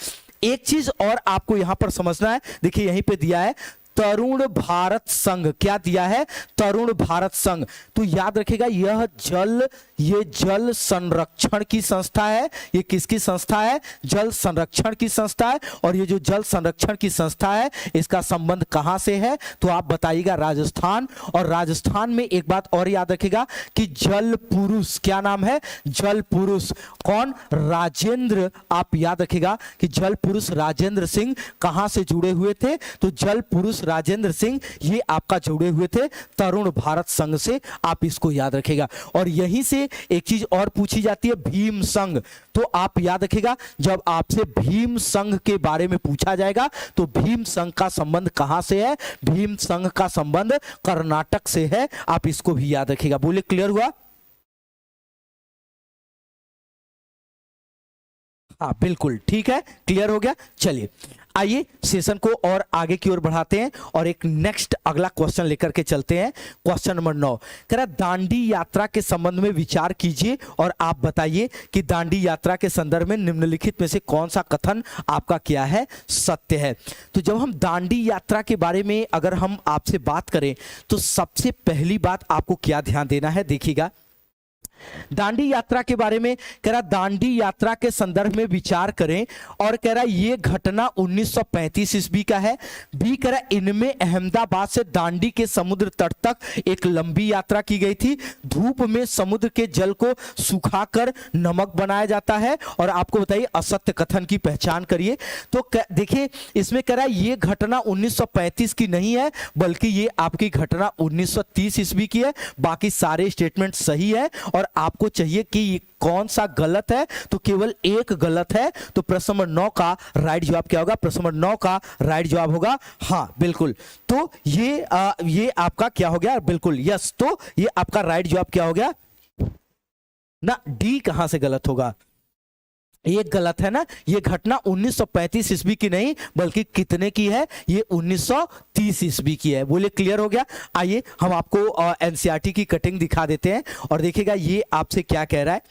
S1: एक चीज और आपको यहां पर समझना है, देखिए यहीं पे दिया है तरुण भारत संघ। क्या दिया है? तरुण भारत संघ। तो याद रखिएगा ये जल संरक्षण की संस्था है। ये किसकी संस्था है? जल संरक्षण की संस्था है। और ये जो जल संरक्षण की संस्था है इसका संबंध कहां से है? तो आप बताइएगा राजस्थान। और राजस्थान में एक बात और याद रखिएगा कि जल पुरुष, क्या नाम है? जल पुरुष। कौन? राजेंद्र। आप याद रखिएगा कि जल पुरुष राजेंद्र सिंह कहां से जुड़े हुए थे? तो जल पुरुष राजेंद्र सिंह ये आपका जुड़े हुए थे तरुण भारत संघ से। आप इसको याद रखेगा। और यहीं से एक चीज और पूछी जाती है, भीम संघ। तो आप याद रखेगा जब आपसे भीम संघ के बारे में पूछा जाएगा तो भीम संघ का संबंध कहां से है? भीम संघ का संबंध कर्नाटक से है। आप इसको भी याद रखेगा। बोले क्लियर हुआ? हाँ बिल्कुल ठीक है, क्लियर हो गया। चलिए आइए सेशन को और आगे की ओर बढ़ाते हैं और एक नेक्स्ट अगला क्वेश्चन लेकर के चलते हैं। क्वेश्चन नंबर 9 कह रहा दांडी यात्रा के संबंध में विचार कीजिए और आप बताइए कि दांडी यात्रा के संदर्भ में निम्नलिखित में से कौन सा कथन आपका क्या है? सत्य है। तो जब हम दांडी यात्रा के बारे में अगर हम आपसे बात करें तो सबसे पहली बात आपको क्या ध्यान देना है, देखिएगा। दांडी यात्रा के बारे में कह रहा दांडी यात्रा के संदर्भ में विचार करें और कह रहा ये घटना 1935 ईस्वी का है। बी कह रहा इनमें अहमदाबाद से दांडी के समुद्र तट तक एक लंबी यात्रा की गई थी। धूप में समुद्र के जल को सुखाकर नमक बनाया जाता है। और आपको बताइए असत्य कथन की पहचान करिए। तो देखिए इसमें कह रहा है ये घटना 1935 की नहीं है बल्कि ये आपकी घटना 1930 ईस्वी की है। बाकी सारे स्टेटमेंट सही है। और आपको चाहिए कि ये कौन सा गलत है, तो केवल एक गलत है, तो प्रश्न नंबर 9 का राइट जवाब क्या होगा? प्रश्न नंबर 9 का राइट जवाब होगा हाँ, बिल्कुल। तो ये आपका क्या हो गया? बिल्कुल यस। तो ये आपका राइट जवाब क्या हो गया ना? डी कहां से गलत होगा? ये गलत है ना। ये घटना 1935 ईस्वी की नहीं बल्कि कितने की है? ये 1930 ईस्वी की है। बोले क्लियर हो गया? आइए हम आपको एनसीईआरटी की कटिंग दिखा देते हैं और देखिएगा ये आपसे क्या कह रहा है।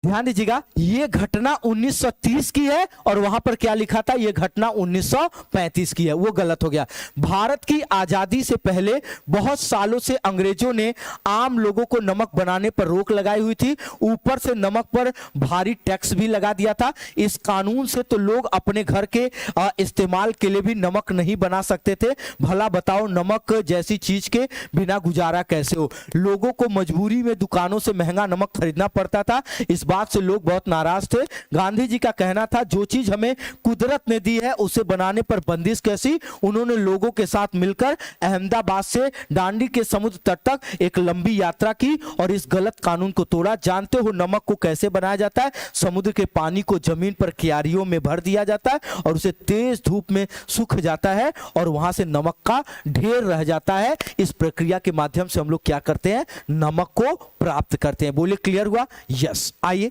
S1: ध्यान दीजिएगा, ये घटना 1930 की है और वहां पर क्या लिखा था? ये घटना 1935 की है, वो गलत हो गया। भारत की आजादी से पहले बहुत सालों से अंग्रेजों ने आम लोगों को नमक बनाने पर रोक लगाई हुई थी। ऊपर से नमक पर भारी टैक्स भी लगा दिया था। इस कानून से तो लोग अपने घर के इस्तेमाल के लिए भी नमक नहीं बना सकते थे। भला बताओ नमक जैसी चीज के बिना गुजारा कैसे हो? लोगों को मजबूरी में दुकानों से महंगा नमक खरीदना पड़ता था। इस बात से लोग बहुत नाराज थे। गांधी जी का कहना था जो चीज हमें कुदरत ने दी है उसे बनाने पर बंदिश कैसी? उन्होंने लोगों के साथ मिलकर अहमदाबाद से दांडी के समुद्र तट तक एक लंबी यात्रा की और इस गलत कानून को तोड़ा। जानते हो नमक को कैसे बनाया जाता है? समुद्र के पानी को जमीन पर क्यारियों में भर दिया जाता है और उसे तेज धूप में सूख जाता है और वहां से नमक का ढेर रह जाता है। इस प्रक्रिया के माध्यम से हम लोग क्या करते हैं? नमक को प्राप्त करते हैं। बोले क्लियर हुआ? यस। आइए,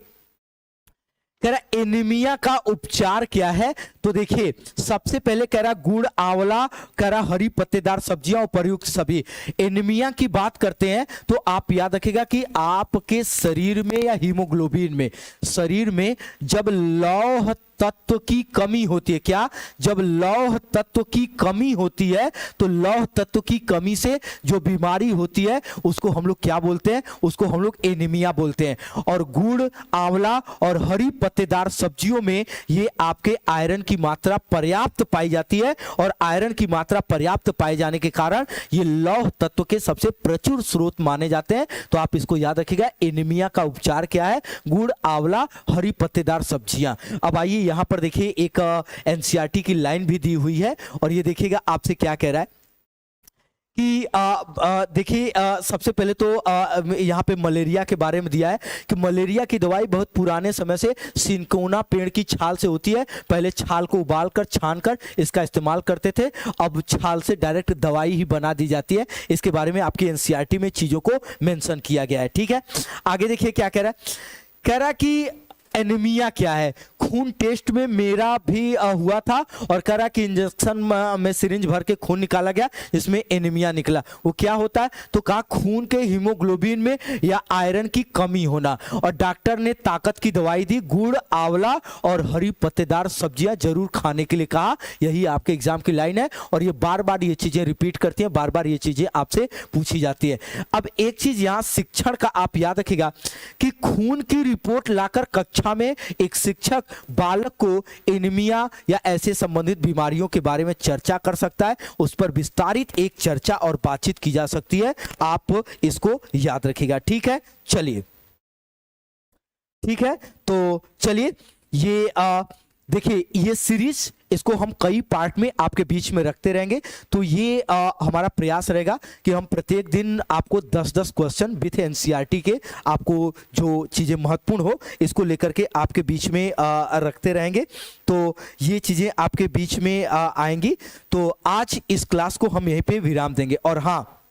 S1: कह रहा एनीमिया का उपचार क्या है? तो देखिए सबसे पहले कह रहा गुड़, आंवला, कह रहा हरी पत्तेदार सब्जियां और प्रयुक्त सभी। एनीमिया की बात करते हैं तो आप याद रखिएगा कि आपके शरीर में या हीमोग्लोबिन में, शरीर में जब लौह तत्व की कमी होती है, क्या? जब लौह तत्व की कमी होती है तो लौह तत्व की कमी से जो बीमारी होती है उसको हम लोग क्या बोलते हैं? उसको हम लोग एनीमिया बोलते हैं। और गुड़, आंवला और हरी पत्तेदार सब्जियों में ये आपके आयरन की मात्रा पर्याप्त पाई जाती है और आयरन की मात्रा पर्याप्त पाए जाने के कारण ये लौह तत्व के सबसे प्रचुर स्रोत माने जाते हैं। तो आप इसको याद रखिएगा, एनीमिया का उपचार क्या है? गुड़, आंवला, हरी पत्तेदार सब्जियां। अब आइए यहां पर देखिए एक एनसीईआरटी की लाइन भी दी हुई है और ये देखिएगा आपसे क्या कह रहा है कि देखिए सबसे पहले तो यहाँ पे मलेरिया के बारे में दिया है कि मलेरिया की दवाई बहुत पुराने समय से सिनकोना पेड़ की छाल से होती है। पहले छाल को उबालकर छानकर इसका इस्तेमाल करते थे, अब छाल से डायरेक्ट दवाई ही बना दी जाती है। इसके बारे में आपकी एनसीईआरटी में चीजों को मेंशन किया गया है। ठीक है, आगे देखिए क्या कह रहा है। कह रहा कि एनीमिया क्या है? खून टेस्ट में मेरा भी हुआ था और कह रहा कि इंजेक्शन में सिरिंज भर के खून निकाला गया, इसमें एनीमिया निकला। वो क्या होता है? तो कहा खून के हीमोग्लोबिन में या आयरन की कमी होना। और डॉक्टर ने ताकत की दवाई दी, गुड़, आंवला और हरी पत्तेदार सब्जियां जरूर खाने के लिए कहा। यही आपके एग्जाम की लाइन है और ये बार बार ये चीजें रिपीट करती हैं, बार बार ये चीजें आपसे पूछी जाती है। अब एक चीज यहां शिक्षण का आप याद रखिएगा कि खून की रिपोर्ट लाकर कक्षा में एक शिक्षक बालक को एनीमिया या ऐसे संबंधित बीमारियों के बारे में चर्चा कर सकता है। उस पर विस्तारित एक चर्चा और बातचीत की जा सकती है। आप इसको याद रखिएगा। ठीक है, चलिए, ठीक है, तो चलिए ये देखिए ये सीरीज इसको हम कई पार्ट में आपके बीच में रखते रहेंगे। तो ये हमारा प्रयास रहेगा कि हम प्रत्येक दिन आपको 10-10 क्वेश्चन विथ एनसीईआरटी के, आपको जो चीज़ें महत्वपूर्ण हो इसको लेकर के आपके बीच में रखते रहेंगे। तो ये चीज़ें आपके बीच में आएंगी। तो आज इस क्लास को हम यहीं पे विराम देंगे। और हाँ,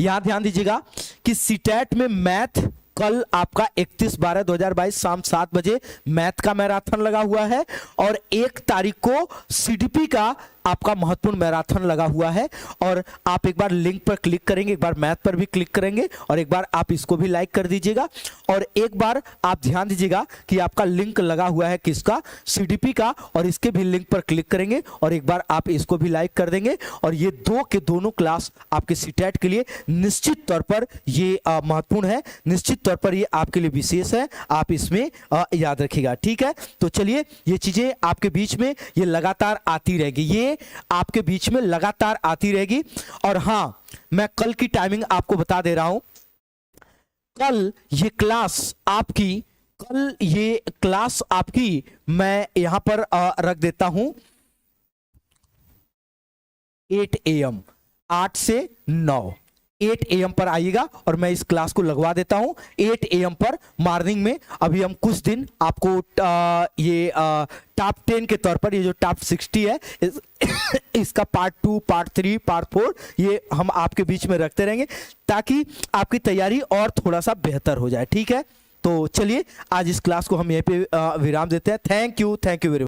S1: यहाँ ध्यान दीजिएगा कि सीटेट में मैथ कल आपका 31/12/2022 शाम 7 बजे मैथ का मैराथन लगा हुआ है और 1 तारीख को सीडीपी का आपका महत्वपूर्ण मैराथन लगा हुआ है। और आप एक बार लिंक पर क्लिक करेंगे, एक बार मैथ पर भी क्लिक करेंगे और एक बार आप इसको भी लाइक कर दीजिएगा। और एक बार आप ध्यान दीजिएगा कि आपका लिंक लगा हुआ है किसका? सीडीपी का, और इसके भी लिंक पर क्लिक करेंगे और एक बार आप इसको भी लाइक कर देंगे। और ये दो के दोनों क्लास आपके सीटेट के लिए निश्चित तौर पर ये महत्वपूर्ण है, निश्चित तौर पर ये आपके लिए विशेष है। आप इसमें याद रखिएगा। ठीक है, तो चलिए ये चीजें आपके बीच में ये लगातार आती रहेगी, ये आपके बीच में लगातार आती रहेगी। और हां, मैं कल की टाइमिंग आपको बता दे रहा हूं। कल ये क्लास आपकी मैं यहां पर रख देता हूं 8 AM 8 से 9। 8 AM पर आइएगा और मैं इस क्लास को लगवा देता हूं 8 AM पर मॉर्निंग में। अभी हम कुछ दिन आपको ये टॉप 10 के तौर पर, ये जो टॉप 60 है इसका पार्ट 2, पार्ट 3, पार्ट 4 ये हम आपके बीच में रखते रहेंगे ताकि आपकी तैयारी और थोड़ा सा बेहतर हो जाए। ठीक है, तो चलिए आज इस क्लास को हम यहीं पे विराम देते हैं। Thank you very much.